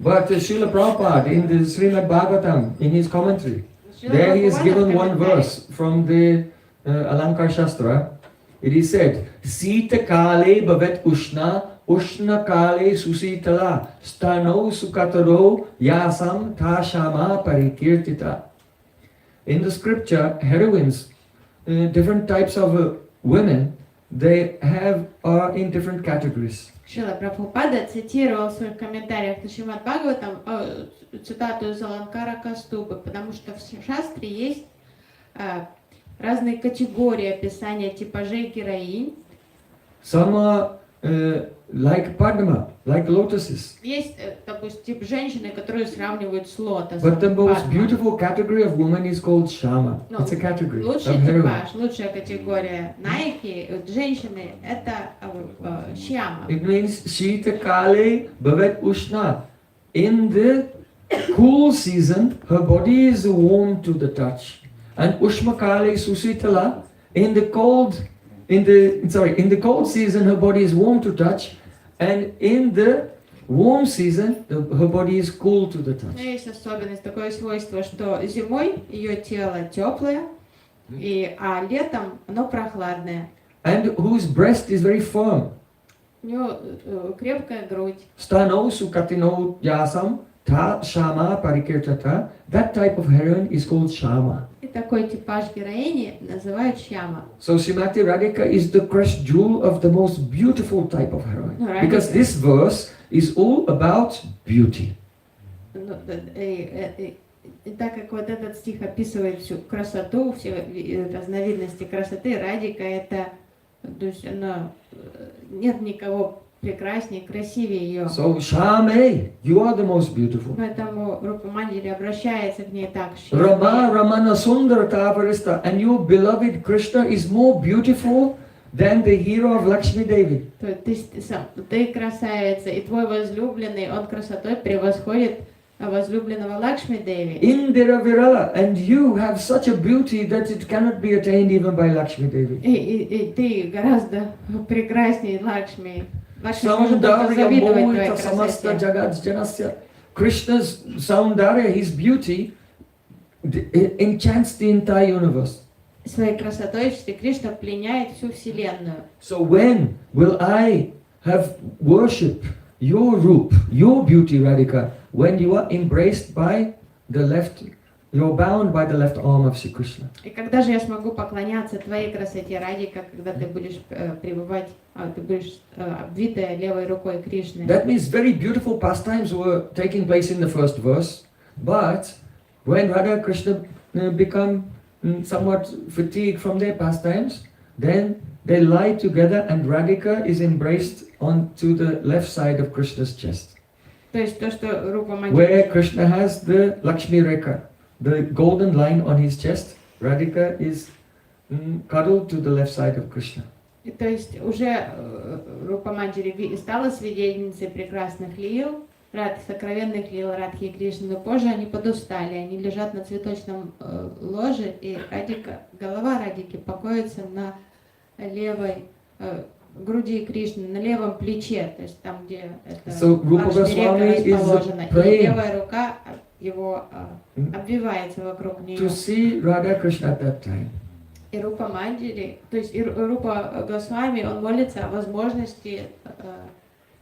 But Srila Prabhupada in the Srimad Bhagavatam, in his commentary, there he is given one verse from the Alankar Shastra. It is said, Sita kale bhavet ushna, ushna kale susitala, stano sukataro yasam tashama parikirtita. In the scripture, heroines, different types of women, they are in different categories. Шрила Прабхупада цитировал в своих комментариях на Шримад Бхагаватам цитату из Аланкара Каступы, потому что в шастре есть разные категории описания типажей героинь. Some are like Padma, like lotuses. Есть, допустим, тип женщины, которую сравнивают с лотосом. But the most beautiful category of woman is called Shama. It's a category of Лучший heroine. типаж, лучшая категория наики, женщины, это Шьяма. It means Shita Kale Bhavet Ushna. In the cool season, her body is warm to the touch. And Ushma Kale Susitala, in the cold season, her body is warm to touch. And in the warm season, her body is cool to the touch. Есть особенность, такое свойство, что зимой ее тело теплое, а летом оно прохладное. And whose breast is very firm. У нее крепкая грудь. Stano sukatino yasam ta shama parikirtata. That type of heroine is called Shama. И такой типаж героини называют Шьяма. So Srimati Radhika is the crest jewel of the most beautiful type of heroine. Because this verse is all about beauty. И так как вот этот стих описывает всю красоту, все разновидности красоты, Радика это, то есть она, нет никого прекраснее, красивее ее. So Shame, you are the most beautiful. Поэтому Рупа Манджари обращается к ней так. Rama Ramana Sundar Tavarista, and your beloved Krishna is more beautiful than the hero of Lakshmi Devi. Ты красавица, и твой возлюбленный, он красотой превосходит возлюбленного Лакшми Деви. Indira Virala, and you have such a beauty that it cannot be attained even by Lakshmi Devi. И ты гораздо прекраснее Лакшми. Лакшми может только завидовать твоей красоте. Krishna's Saundarya, his beauty, enchants the entire universe. Своей красотой Шри Кришна пленяет всю вселенную. So when will I have worship your Rūpa, your beauty, Radhika, when you are embraced by the left, you're bound by the left arm of Shri Krishna? И когда же я смогу поклоняться твоей красоте, Радика, когда ты будешь пребывать, ты будешь обвитая левой рукой Кришны? That means very beautiful pastimes were taking place in the first verse, but when Radha and Krishna become somewhat fatigued from their pastimes, then they lie together and Radhika is embraced onto the left side of Krishna's chest. То есть то, что Рупа Манджари, where Krishna has the Lakshmi Rekha, the golden line on his chest, Radhika is cuddled to the left side of Krishna. То есть уже Рупа Манджари стала свидетельницей прекрасных лил, сокровенных лил Радхи и Кришны, но позже они подустали, они лежат на цветочном ложе, и голова Радики покоится на левой груди Кришны, на левом плече, то есть там, где это Лакшми Река расположена, и левая рука его обвивается вокруг нее. To see Radha Krishna at that time. И Рупа Манджари, то есть и Рупа Госвами, он молится о возможности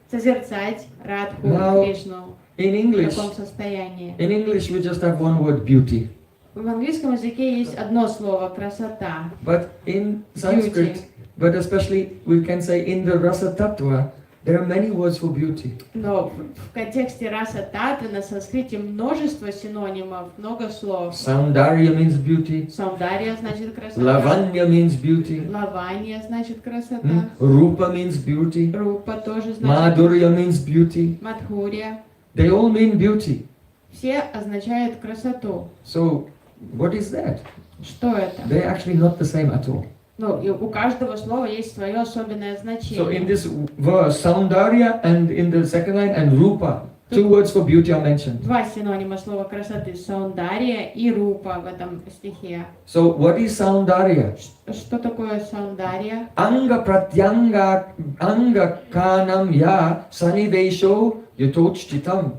созерцать Радху и Кришну в таком состоянии. In English we just have one word, beauty. В английском языке есть одно слово красота. But in Sanskrit, but especially we can say in the Rasa Tattva, there are many words for beauty. Но в контексте раса татвы на санскрите множество синонимов, много слов. Saundarya means beauty. Саундарья значит красота. Lavanya means beauty. Лаванья значит красота. Rūpa means beauty. Рупа тоже значит. Madhurya means beauty. Мадхурья. They all mean beauty. Все означают красоту. So, what is that? Что это? They're actually not the same at all. Ну, и у каждого слова есть свое особенное значение. So in this verse, Saundarya and in the second line and Rūpa, two words for beauty are mentioned. Два синонима слова красоты: Саундарья и Рупа в этом стихе. So what is Saundarya? Что такое Саундарья? Anga pratyanga anga kanam ya sanivesho yatochchitam.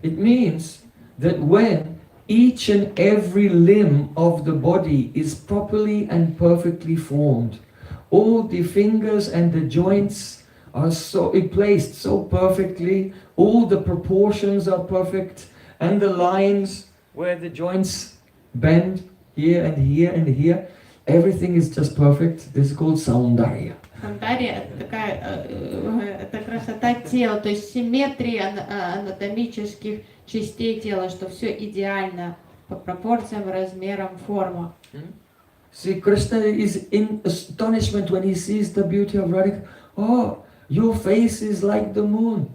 It means that when each and every limb of the body is properly and perfectly formed, all the fingers and the joints are so placed so perfectly, all the proportions are perfect, and the lines where the joints bend here and here and here, everything is just perfect. This is called saundarya. Саундария это красота тела, то есть симметрия анатомических частей тела, что все идеально по пропорциям, размерам, формам. See, Krishna is in astonishment when he sees the beauty of Radhika. Oh, your face is like the moon.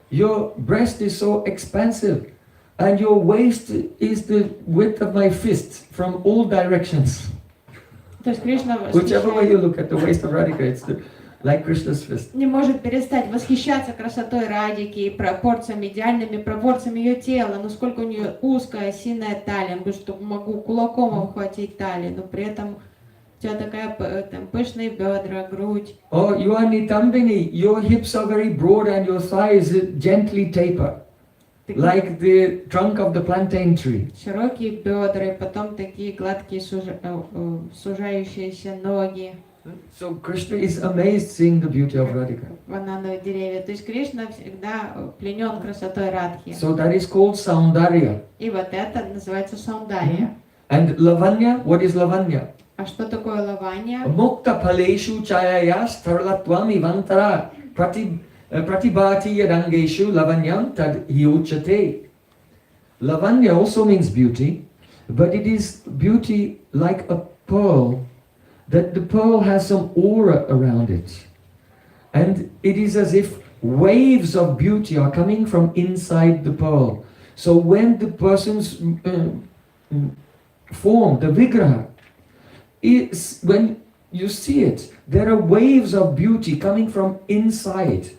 Your breast is so expansive. And your waist is the width of my fist from all directions. То есть Кришна Whichever way you look at the waist of Radhika, it's like Krishna's fist. Не может перестать восхищаться красотой Радики и пропорциями, идеальными пропорциями ее тела, насколько у нее узкая, осиная талия. Он говорит, что могу кулаком обхватить талию, но при этом у тебя такая там, пышные бедра, грудь. Oh, you are Nitambini. Your hips are very broad and your thighs gently taper, like the trunk of the plantain tree. Широкие бедра, и потом такие гладкие сужающиеся ноги. So Krishna is amazed seeing the beauty of Radhika. Банановые деревья. То есть Кришна всегда пленен красотой Радхи. So that is called saundarya. И вот это называется саундария. And lavanya, what is lavanya? А что такое лаванья? Mukta phaleshu chayayas tarlatvam ivantara pratibhati yadangeshu lavanyam tad hyuchate. Lavanya also means beauty, but it is beauty like a pearl, that the pearl has some aura around it. And it is as if waves of beauty are coming from inside the pearl. So when the person's form, the vigraha, when you see it, there are waves of beauty coming from inside.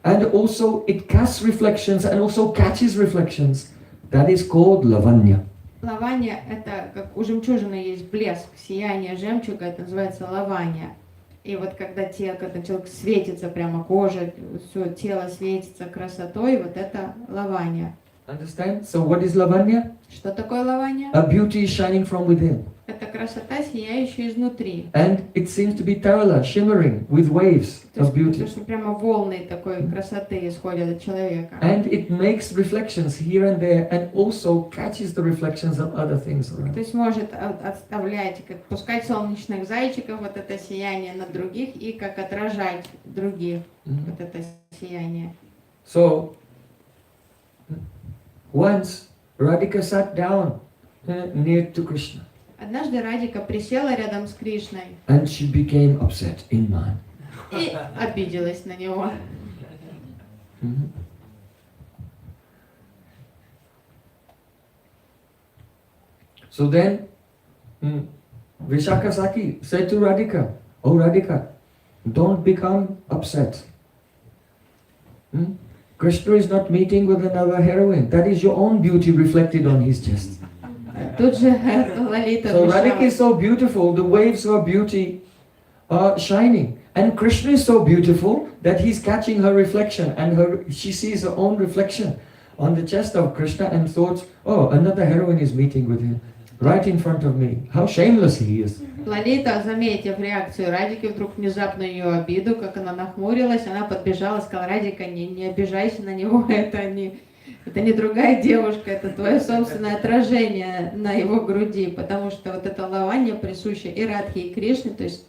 And also it casts reflections and also catches reflections. That is called lavanya. Лаванья это как у жемчужины есть блеск, сияние жемчуга, это называется лаванья. И вот когда человек светится, прямо кожа, все тело светится красотой, вот это лаванья. Understand? So what is lavanya? Что такое лаванья? A beauty shining from within. Это красота, сияющая изнутри. And it seems to be tarala, shimmering with waves of beauty. То есть прямо волны такой красоты исходят от человека. And it makes reflections here and there and also catches the reflections of other things around. То есть может отставлять, как пускать солнечных зайчиков, вот это сияние на других, и как отражать других, вот это сияние. So, once Radhika sat down near to Krishna. Однажды Радика присела рядом с Кришной. And she became upset in mind. И обиделась на него. So then, Vishaka Saki said to Radhika, "Oh Radhika, don't become upset. Krishna is not meeting with another heroine. That is your own beauty reflected on his chest." Тут же Лалита So Radhika is so beautiful, the waves of beauty are shining. And Krishna is so beautiful that he's catching her reflection, and she sees her own reflection on the chest of Krishna and thought, oh, another heroine is meeting with him, right in front of me. How shameless he is. Лалита, заметив реакцию Радики, вдруг внезапно ее обиду, как она нахмурилась, она подбежала, сказала: Радика, не обижайся на него, это не другая девушка, это твое собственное отражение на его груди, потому что вот это лаванья присуща и Радхе, и Кришне, то есть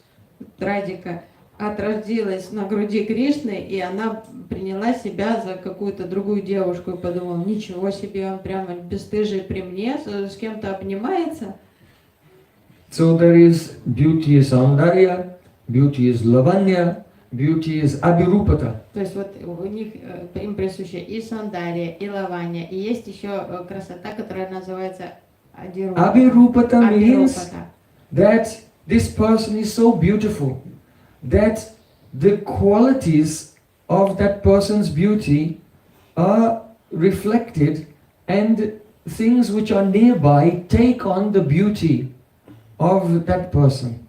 Радика отразилась на груди Кришны, и она приняла себя за какую-то другую девушку и подумала: ничего себе, он прямо бесстыжий при мне, с кем-то обнимается. So there is beauty is saundarya, beauty is lavanya, beauty is abhirupata. То есть вот у них им присуща и саундария, и лаванья, и есть еще красота, которая называется адирупата. Abhirupata means that this person is so beautiful that the qualities of that person's beauty are reflected, and things which are nearby take on the beauty of that person.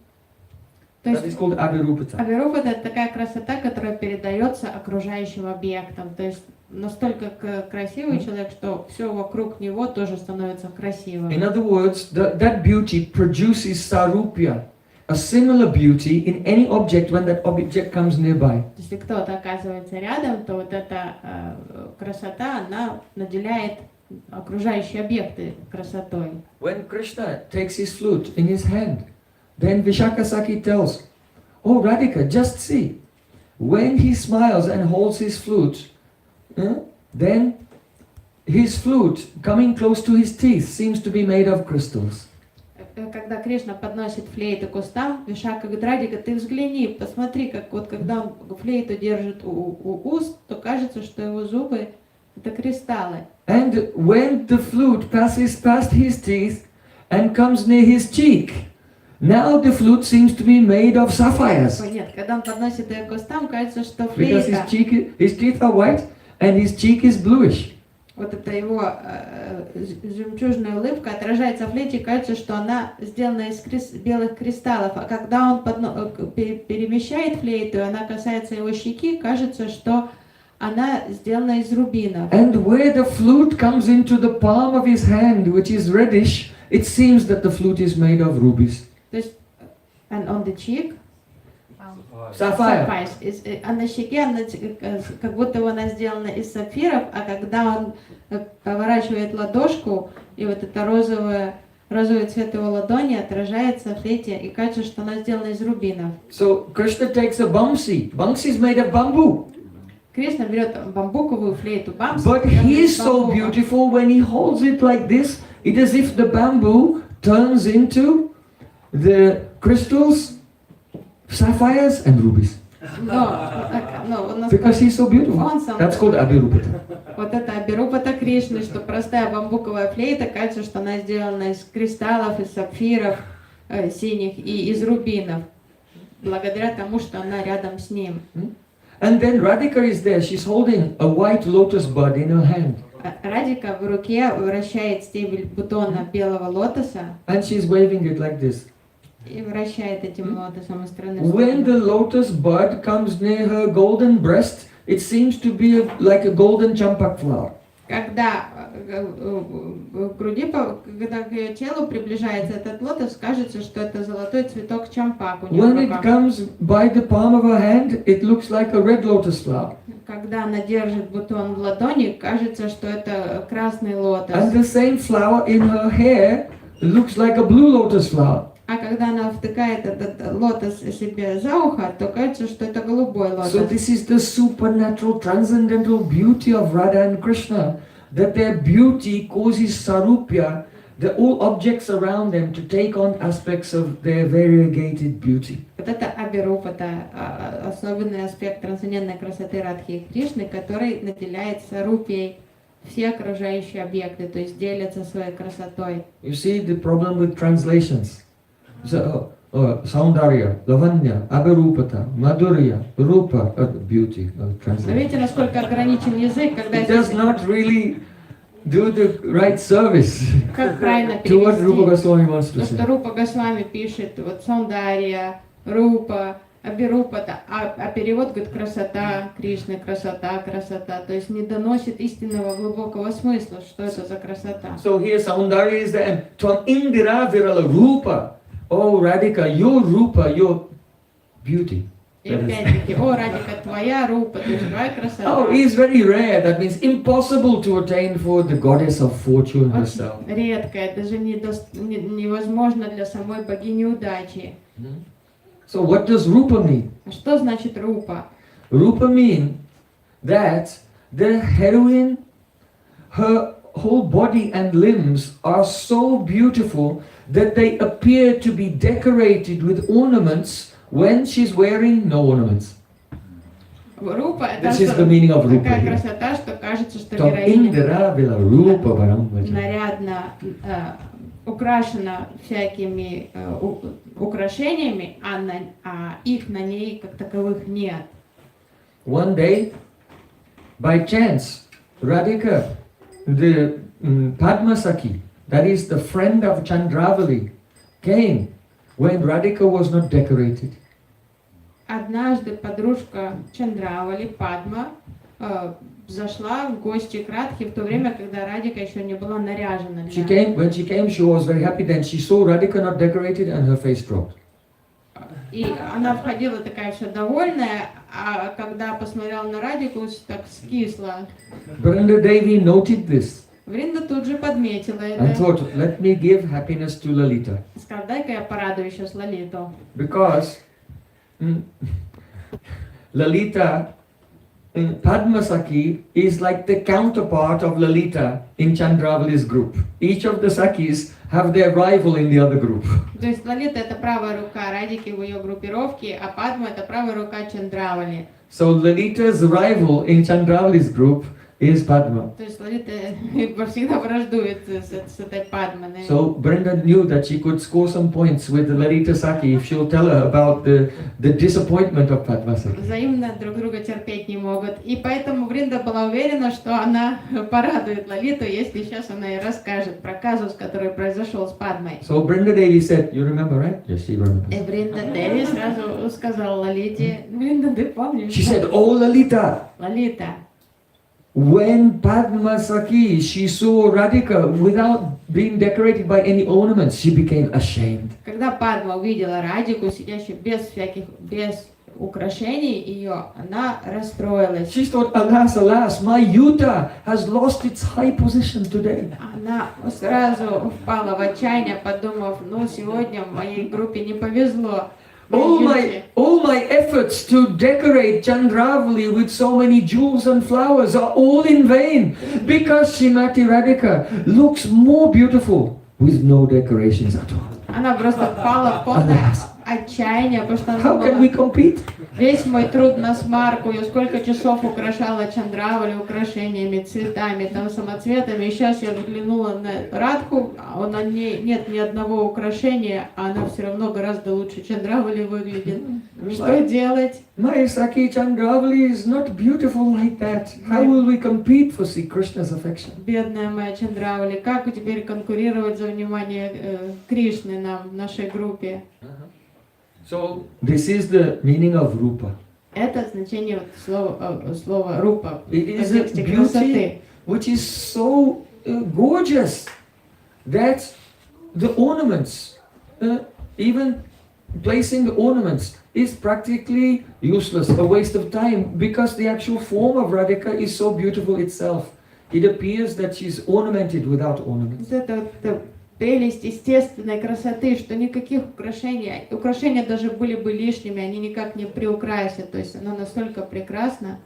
That is called Abhirupata. Абирупата — это такая красота, которая передается окружающим объектам. То есть настолько красивый человек, что все вокруг него тоже становится красивым. In other words, that beauty produces sarupya, a similar beauty in any object when that object comes nearby. Если кто-то оказывается рядом, то вот эта красота, она наделяет окружающие объекты красотой. When Krishna takes his flute in his hand, then Vishakasaki tells, "Oh Radhika, just see, when he smiles and holds his flute, then his flute coming close to his teeth seems to be made of crystals." Когда Кришна подносит флейту к устам, Вишака говорит: Радика, ты взгляни, посмотри, как вот когда он флейту держит у уст, то кажется, что его зубы — это кристаллы. And when the flute passes past his teeth and comes near his cheek, now the flute seems to be made of sapphires. Нет, когда он подносит ее к устам, кажется, что Because флейта, his teeth are white and his cheek is bluish. вот эта его жемчужная улыбка отражается в флейте, кажется, что она сделана из белых кристаллов. А когда он перемещает флейту, и она касается его щеки, кажется, что она сделана из рубинов. And where the flute comes into the palm of his hand, which is reddish, it seems that the flute is made of rubies. То есть, and on the cheek, Sapphire. а на щеке она как будто она сделана из сапфиров, а когда он поворачивает ладошку, и вот это розовый цвет его ладони отражается в флейте, и кажется, что она сделана из рубинов. So Krishna takes a bamsi. Bamsi is made of bamboo. Кришна берет бамбуковую флейту, бамси. But he is so beautiful when he holds it like this, it is as if the bamboo turns into the crystals, sapphires and rubies. Because he's so beautiful. That's called Abhirupata. Вот это Абирупата Кришны, что простая бамбуковая флейта, кажется, что она сделана из кристаллов, из сапфиров синих и из рубинов, благодаря тому, что она рядом с ним. And then Radhika is there. She's holding a white lotus bud in her hand. Радика в руке вращает стебель бутона белого лотоса. And she's waving it like this. И вращает этим лотосом из стороны в When the lotus bud comes near her golden breast, it seems to be like a golden champak flower. Когда в груди, когда к ее телу приближается этот лотос, кажется, что это золотой цветок чампак у нее в When it руках. comes by the palm of her hand, it looks like a red lotus flower. Когда она держит бутон в ладони, кажется, что это красный лотос. And the same flower in her hair looks like a blue lotus flower. А когда она втыкает этот лотос себе за ухо, то кажется, что это голубой лотос. So this is the supernatural, transcendental beauty of Radha and Krishna, that their beauty causes sarupya, the all objects around them to take on aspects of their variegated beauty. Вот это Абирупата, особенный аспект трансцендентной красоты Радхи и Кришны, который наделяет сарупией все окружающие объекты, то есть делятся своей красотой. You see the problem with translations. So, Saundarya, Lavanya, Abhirupata, Madhurya, Rūpa, beauty Но translation. видите, насколько ограничен язык, когда It does здесь, not really do the right service как правильно to what Rūpa перевести. Gosvāmi wants to То, что say. Рупа Госвами пишет, вот Саундарья, Рупа, Абирупата, а перевод говорит красота Кришны, красота, красота, то есть не доносит истинного глубокого смысла, что это за красота. So here Saundarya is there, and Tvam Indira Virala Rūpa. Oh Radhika, your Rūpa, your beauty. И опять-таки, о, Радика, твоя Рупа, то есть твоя красота. Oh, is very rare. That means impossible to attain for the goddess of fortune herself. Очень редкая, даже невозможно для самой богини удачи. So what does Rūpa mean? А что значит Рупа? Rūpa mean that the heroine, her whole body and limbs are so beautiful that they appear to be decorated with ornaments when she's wearing no ornaments. Рупа — это This is the meaning of Rūpa такая here. красота, что кажется, что Tvam героиня Indira Vila Rūpa Varam Vaja. нарядно украшена всякими украшениями, а их на ней как таковых нет. One day, by chance, Radhika, the Padmasaki, that is the friend of Chandravali, came when Radhika was not decorated. Однажды подружка Чандравали, Падма, зашла в гости к Радхе в то время, когда Радика еще не была наряжена. When she came, she was very happy. Then she saw Radhika not decorated and her face dropped. И она входила такая вся довольная, а когда посмотрела на Радику, так скисла. Vrinda Devi noted this. Вринда тут же подметила это. And thought, let me give happiness to Lalita. Сказала, дай-ка я порадую сейчас Лалиту. Because Lalita, Padma Sakhi is like the counterpart of Lalita in Chandravali's group. Each of the Sakhis have their rival in the other group. То есть Лалита это правая рука Радики в ее группировке, а Падма это правая рука Чандравали. So Lalita's rival in Chandravali's group is Padma. То есть Лалита всегда враждует с этой Падмой. So Brenda knew that she could score some points with Lalita Sakhi if she'll tell her about the disappointment of Padma Sakhi. Взаимно друг друга терпеть не могут. И поэтому Бринда была уверена, что она порадует Лалиту, если сейчас она ей расскажет про казус, который произошел с Падмой. So Brenda Devi said, you remember, right? Yes, she remembers. И Бринда Деви сразу сказала Лалите, Бринда, ты помнишь? She said, oh Lalita, Лалита, when Padma Sakhi, she saw Radhika without being decorated by any ornaments, she became ashamed. когда Падма увидела Радику, сидящую без украшений ее, она расстроилась. She thought, alas, alas, my Yuta has lost its high position today. Она сразу впала в отчаяние, подумав, ну сегодня в моей группе не повезло. All my efforts to decorate Chandravali with so many jewels and flowers are all in vain because Srimati Radhika looks more beautiful with no decorations at all. Она просто впала в полное отчаяние, потому что How can we compete? весь мой труд на смарку, я сколько часов украшала Чандравали украшениями, цветами, там самоцветами, и сейчас я взглянула на Радху, а на ней нет ни одного украшения, а она все равно гораздо лучше Чандравали выглядит. Что делать? My Sakhi Chandravali is not beautiful like that. How will we compete for Sri Krishna's affection? Бедная моя Чандравали, как теперь конкурировать за внимание Кришны нам, в нашей группе? So this is the meaning of Rūpa. Это значение слова Рупа в It is a контексте красоты. beauty which is so gorgeous that the ornaments, even placing the ornaments, is practically useless, a waste of time, because the actual form of Radhika is so beautiful itself. It appears that she's ornamented without ornaments. Это прелесть естественной красоты, что никаких украшения даже были бы лишними, они никак не приукрасят, то есть она настолько прекрасна.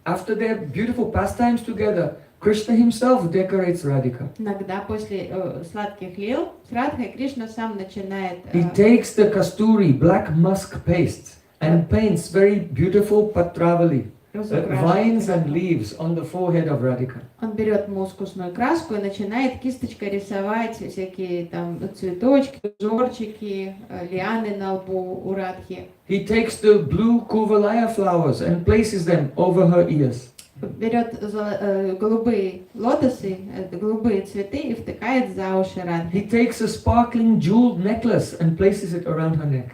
After their beautiful pastimes together, Krishna himself decorates Radhika. Иногда после сладких лил с Радхой Кришна сам начинает. He takes the kasturi, black musk paste, and paints very beautiful patravali, vines and leaves on the forehead of Radhika. Он берет мускусную краску и начинает кисточкой рисовать всякие там цветочки, узорчики, лианы на лбу у Радхи. He takes the blue kuvalaya flowers and places them over her ears. Берет голубые лотосы, голубые цветы и втыкает за уши Радхи. He takes a sparkling jeweled necklace and places it around her neck.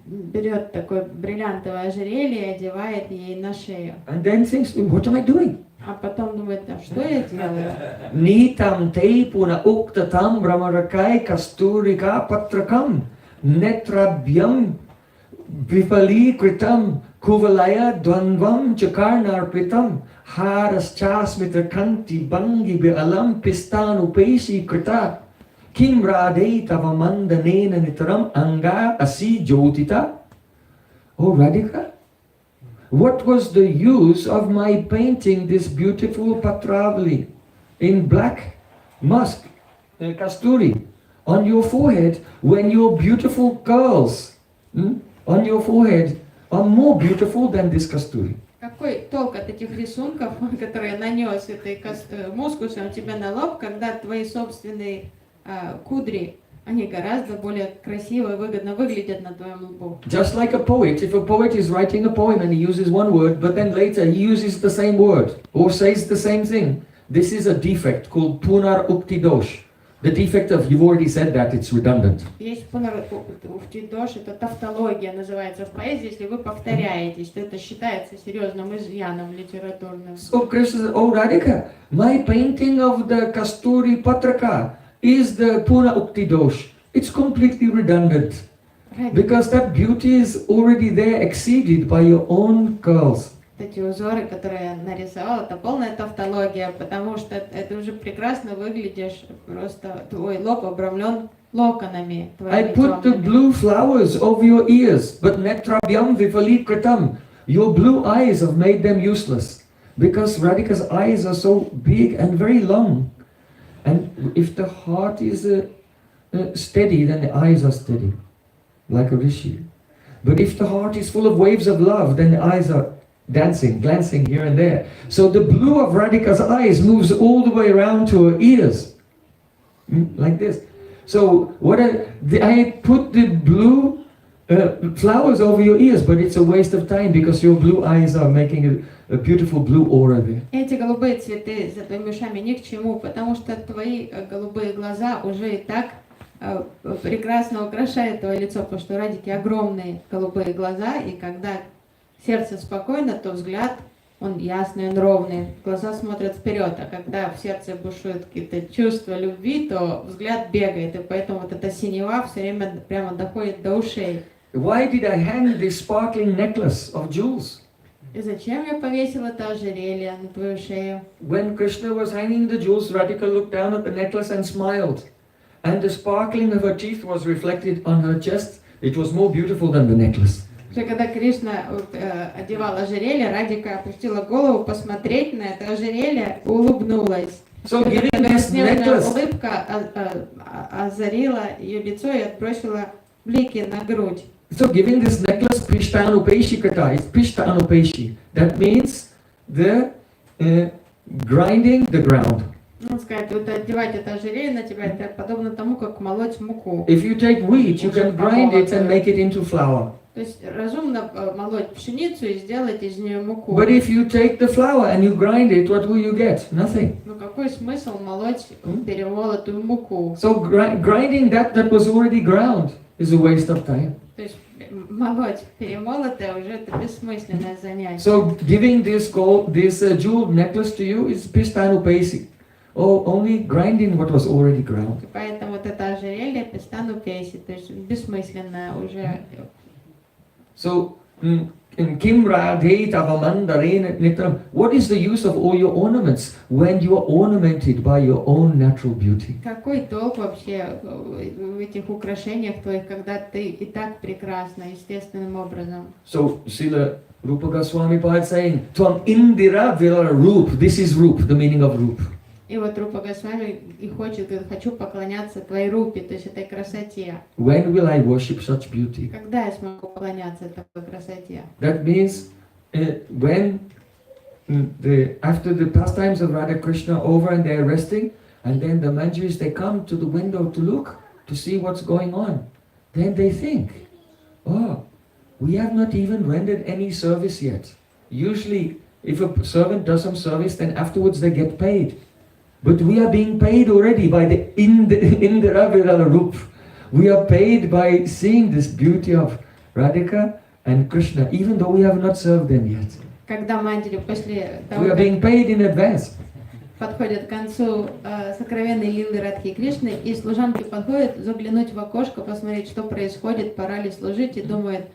Берет такое бриллиантовое ожерелье и одевает ей на шею. And then thinks, what am I doing? А потом думает, а что я делаю? Nitam te puna uktatam brahmarakai kasturika patrakam netrabhyam vipali kritam kuvalaya dvanvam chakarnarpitam haraschasmita kanti bangi alam pistanu peshi krita kim radhe tavamandanena nitaram anga asi jyotita. Oh Radhika, what was the use of my painting this beautiful patravali in black musk, kasturi, on your forehead when your beautiful curls on your forehead are more beautiful than this kasturi? Какой толк от этих рисунков, которые я нанес этой мускусом тебе на лоб, когда твои собственные кудри, они гораздо более красиво и выгодно выглядят на твоем лбу. Just like a poet, if a poet is writing a poem and he uses one word, but then later he uses the same word or says the same thing, this is a defect called punar ukti dosh. The defect of, you've already said that, it's redundant. Есть пунартидош, это тавтология называется в поэзии. Если вы повторяетесь, то это считается серьезным изъяном литературным. So Krishna said, oh Radhika, my painting of the Kasturi Patraka is the Puna Ukti Dosh. It's completely redundant. Because that beauty is already there, exceeded by your own curls. Эти узоры, которые я нарисовала, это полная тавтология, потому что это уже прекрасно выглядишь, просто твой лоб обрамлен локонами. I put the blue flowers over your ears, but netrabhyam vipalit kritam. Your blue eyes have made them useless, because Radhika's eyes are so big and very long. And if the heart is steady, then the eyes are steady, like a rishi. But if the heart is full of waves of love, then the eyes are dancing, glancing here and there. So the blue of Radhika's eyes moves all the way around to her ears, like this. So I put the blue flowers over your ears, but it's a waste of time because your blue eyes are making a beautiful blue aura there. Эти голубые цветы за твоими ушами ни к чему, потому что твои голубые глаза уже и так прекрасно украшают твое лицо, потому что у Радики огромные голубые глаза, и когда сердце спокойно, то взгляд, он ясный, он ровный, глаза смотрят вперед, а когда в сердце бушуют какие-то чувства любви, то взгляд бегает, и поэтому вот эта синева все время прямо доходит до ушей. Why did I hang this sparkling necklace of jewels? И зачем я повесила это ожерелье на твою шею? When Krishna was hanging the jewels, Radhika looked down at the necklace and smiled, and the sparkling of her teeth was reflected on her chest. It was more beautiful than the necklace. Когда Кришна одевал ожерелье, Радика опустила голову посмотреть на это ожерелье, улыбнулась. Снежная улыбка озарила ее лицо и отбросила блики на грудь. So giving this necklace Prishtanupeshi kata, it's Prishtanupeshi. That means the grinding the ground. Он сказать, вот одевать это ожерелье на тебя, это подобно тому, как молоть муку. If you take wheat, you can grind it and make it into flour. То есть разумно молоть пшеницу и сделать из нее муку. But if you take the flour and you grind it, what will you get? Nothing. Ну какой смысл молоть перемолотую муку? So grinding that was already ground is a waste of time. То есть молоть перемолотое уже это бессмысленное занятие. So giving this jeweled necklace to you is Pistanupesi. Oh, only grinding what was already ground. Поэтому вот это ожерелье Pistanupesi, то есть бессмысленное уже. So, Kim Radhe Tavamandare Nitram, what is the use of all your ornaments when you are ornamented by your own natural beauty? Какой толк вообще в этих украшениях твоих, когда ты и так прекрасна естественным образом? So, Śrīla Rūpa Gosvāmi is saying, Tvam Indira Vila Rūp. This is Rūp, the meaning of Rūp. И вот Рупа Госвами и хочет, говорит, хочу поклоняться твоей Рупе, то есть этой красоте. When will I worship such beauty? Когда я смогу поклоняться такой красоте? That means when after the pastimes of Radha Krishna over and they're resting, and then the manjaris, they come to the window to look, to see what's going on. Then they think, oh, we have not even rendered any service yet. Usually, if a servant does some service, then afterwards they get paid. But we are being paid already by the Indira Virala Rūp. We are paid by seeing this beauty of Radhika and Krishna, even though we have not served them yet. Когда мантери после того, We are being paid in advance. подходят к концу сокровенной лилы Радхи и Кришны, и служанки подходят заглянуть в окошко, посмотреть, что происходит, пора ли служить, и думают,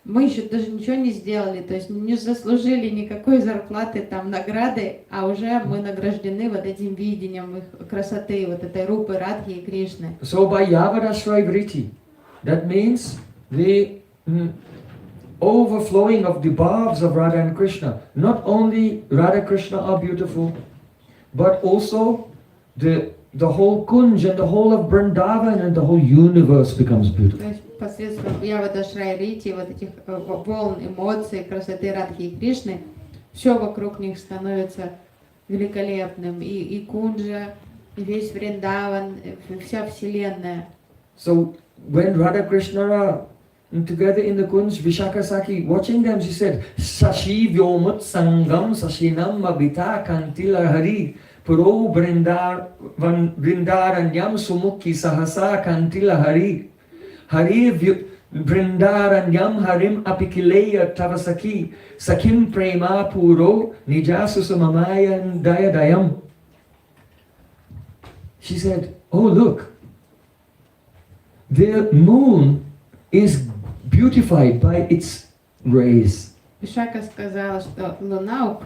мы еще даже ничего не сделали, то есть не заслужили никакой зарплаты, там, награды, а уже мы награждены вот этим видением их красоты, вот этой Рупы, Радхи и Кришны. So by Yavadashray Vritti, that means the overflowing of the bhavs of Radha and Krishna. Not only Radha Krishna are beautiful, but also the whole Kunj and the whole of Vrindavan and the whole universe becomes beautiful. Посредством Явадашрай Рити, вот этих волн эмоций, красоты Радхи и Кришны, все вокруг них становится великолепным. И Кунджа, и весь Вриндаван, вся Вселенная. So when Radha Krishna are together in the Kunj, Vishaka Saki, watching them, she said, Sashi Vyomut Sangam Sashinam Mabita Kantila Hari Puro Vrindaranyam Sumukhi Sahasa Kantila Hari. Hari Vrindaranyam Harim Apikileya Tavasaki Sakim Prema Puro Nijasusamamayan Dayadayam. She said, oh look, the moon is beautified by its rays. Вишака сказала, что Луна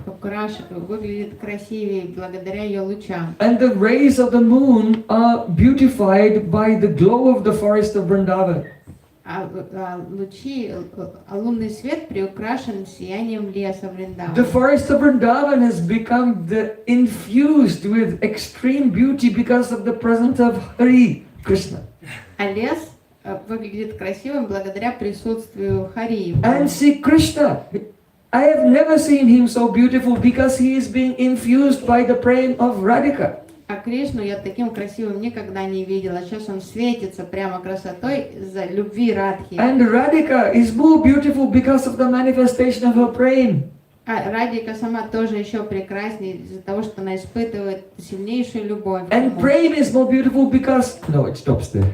выглядит красивее благодаря ее лучам. And the rays of the moon are beautified by the glow of the forest of Vrindavan. Лунный свет приукрашен сиянием леса Вриндавана. The forest of Vrindavan has become infused with extreme beauty because of the presence of Hari Krishna. А лес выглядит красивым благодаря присутствию Хари. And see Krishna, I have never seen him so beautiful because he is being infused by the prema of Radhika. А Кришну я таким красивым никогда не видела. Сейчас он светится прямо красотой из-за любви Радхи. And Radhika is more beautiful because of the manifestation of her prema. А Радхика сама тоже еще прекраснее из-за того, что она испытывает сильнейшую любовь. And prema is more beautiful because... No, it stops there.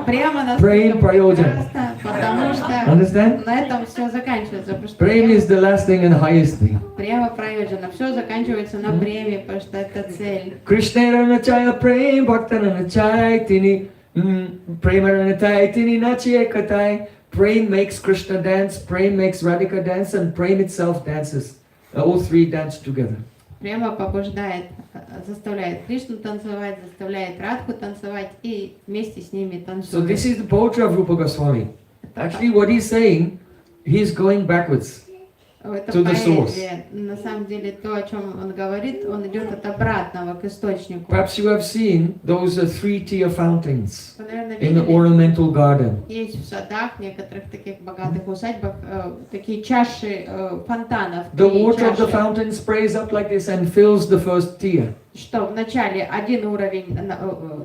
Прямо Prema prayojan. прекрасно, потому что Understand? на этом все заканчивается. Prema is the last thing and highest thing. Према праyoджана. Все заканчивается на преме, потому что это цель. Krishna ranachaya prema bhakta ranachaya tini prema ranachaya tini nachye katai. Prema makes Krishna dance, prema makes Radhika dance, and prema itself dances. All three dance together. Према побуждает, заставляет Кришну танцевать, заставляет Радху танцевать и вместе с ними танцуют. So this is the poetry of Rūpa Gosvāmi. Actually what he's saying, he's going backwards to the source. На самом деле то, о чем он говорит, он идет от обратного к источнику. Perhaps you have seen those three-tier fountains in the ornamental garden. Есть в садах, некоторых таких богатых усадьбах, такие чаши фонтанов. The water of the fountain sprays up like this and fills the first tier. Что вначале один уровень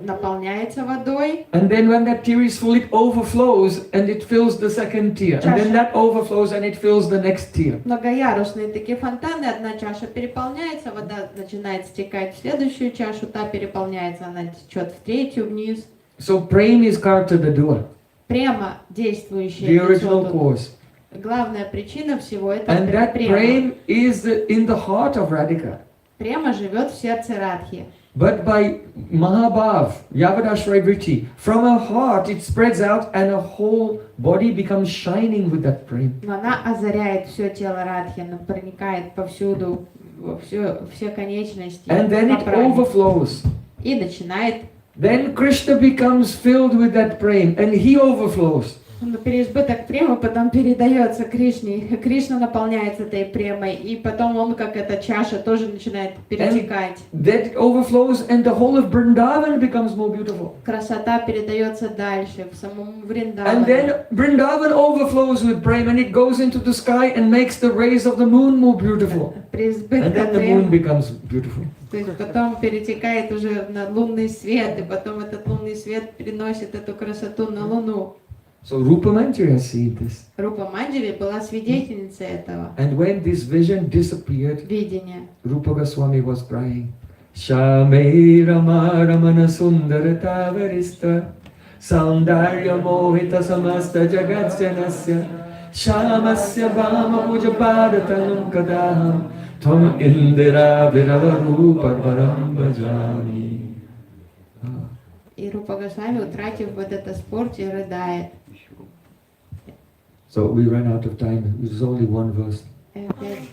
наполняется водой. And then when that tier is full, it overflows and it fills the second tier. And then that overflows and it fills the next tier. Многоярусные такие фонтаны, одна чаша переполняется, вода начинает стекать в следующую чашу, та переполняется, она течет в третью вниз. So prema is karta the doer. Према действующая. The original cause. Главная причина всего это And that prema is in the heart of Radhika. Према живет в сердце Радхи. But by Mahabhav, Yavadashray Vritti, from her heart it spreads out and her whole body becomes shining with that prema. Но она озаряет все тело Радхи, она проникает повсюду, во все конечности. And then it overflows. И начинает. Then Krishna becomes filled with that prema and he overflows. Переизбыток премы потом передается Кришне. Кришна наполняется этой премой, и потом он, как эта чаша, тоже начинает перетекать. That overflows and the whole of Vrindavan becomes more beautiful. Красота передается дальше, в самом Вриндаване. And then Vrindavan overflows with prema and it goes into the sky and makes the rays of the moon more beautiful. And then the moon becomes beautiful. То есть потом перетекает уже на лунный свет, и потом этот лунный свет переносит эту красоту на Луну. So Rūpa Manjari has seen this. Рупа Манджари была свидетельницей этого. And when this vision disappeared, Видение. Rūpa Gosvāmi was crying, Shame Rama Ramana Sundarata Varista Saundarya Mohita Samasta Jagatjanasya Shamasya Bhama Puja Bharatanam Kadaham Tvam Indira Virava Rūpa Varam Bhajami. И Рупа Госвами, утратив вот это спорте, рыдает. So we ran out of time. There's only one verse.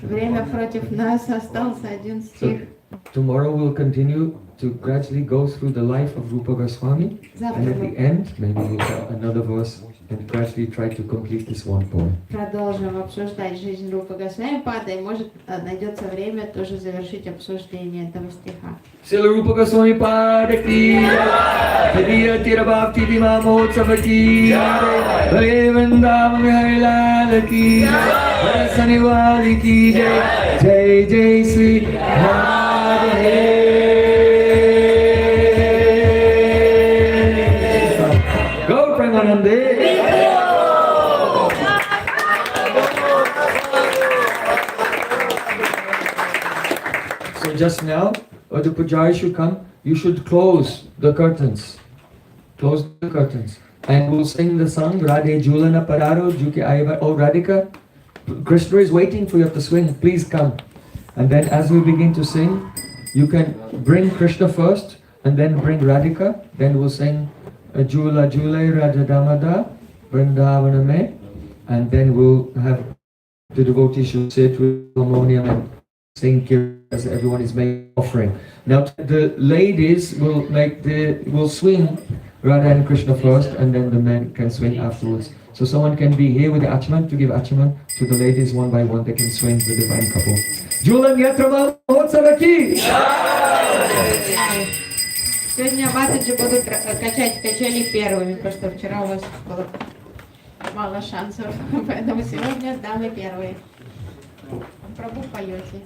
Время против нас, остался один стих. Tomorrow we'll continue to gradually go through the life of Rūpa Gosvāmi, and at the end maybe we'll have another verse and gradually try to complete this one poem. Продолжим обсуждать жизнь Рупы Госвами Пада, и может найдется время тоже завершить обсуждение этого стиха. Śrīla Rūpa Gosvāmi Pada ki jai, Tira Bhakti Dima Motsava ki jai, Hare Vrindavan Bihari Lala ki jai, Sanivali ki jai, Jai Jai Sri Radhe. Go Premanande. So just now, or the pujari should come, you should close the curtains. Close the curtains. And we'll sing the song, Radhe Julana Pararo Juki Aiva. Oh Radhika, Krishna is waiting for you to swing. Please come. And then as we begin to sing, you can bring Krishna first, and then bring Radhika. Then we'll sing Jula Jula Radha Damada Vrindavana Me. And then we'll have the devotees should sit with harmonium and sing as everyone is making offering. Now the ladies will swing Radha and Krishna first, and then the men can swing afterwards. So someone can be here with the Achman to give Achman to the ladies one by one. They can swing the divine couple. Julan Yatrama Mahotsava ki! Сегодня матаджи будут качать качели первыми, потому что вчера у вас было мало шансов, поэтому сегодня дамы первые. Прабу поете.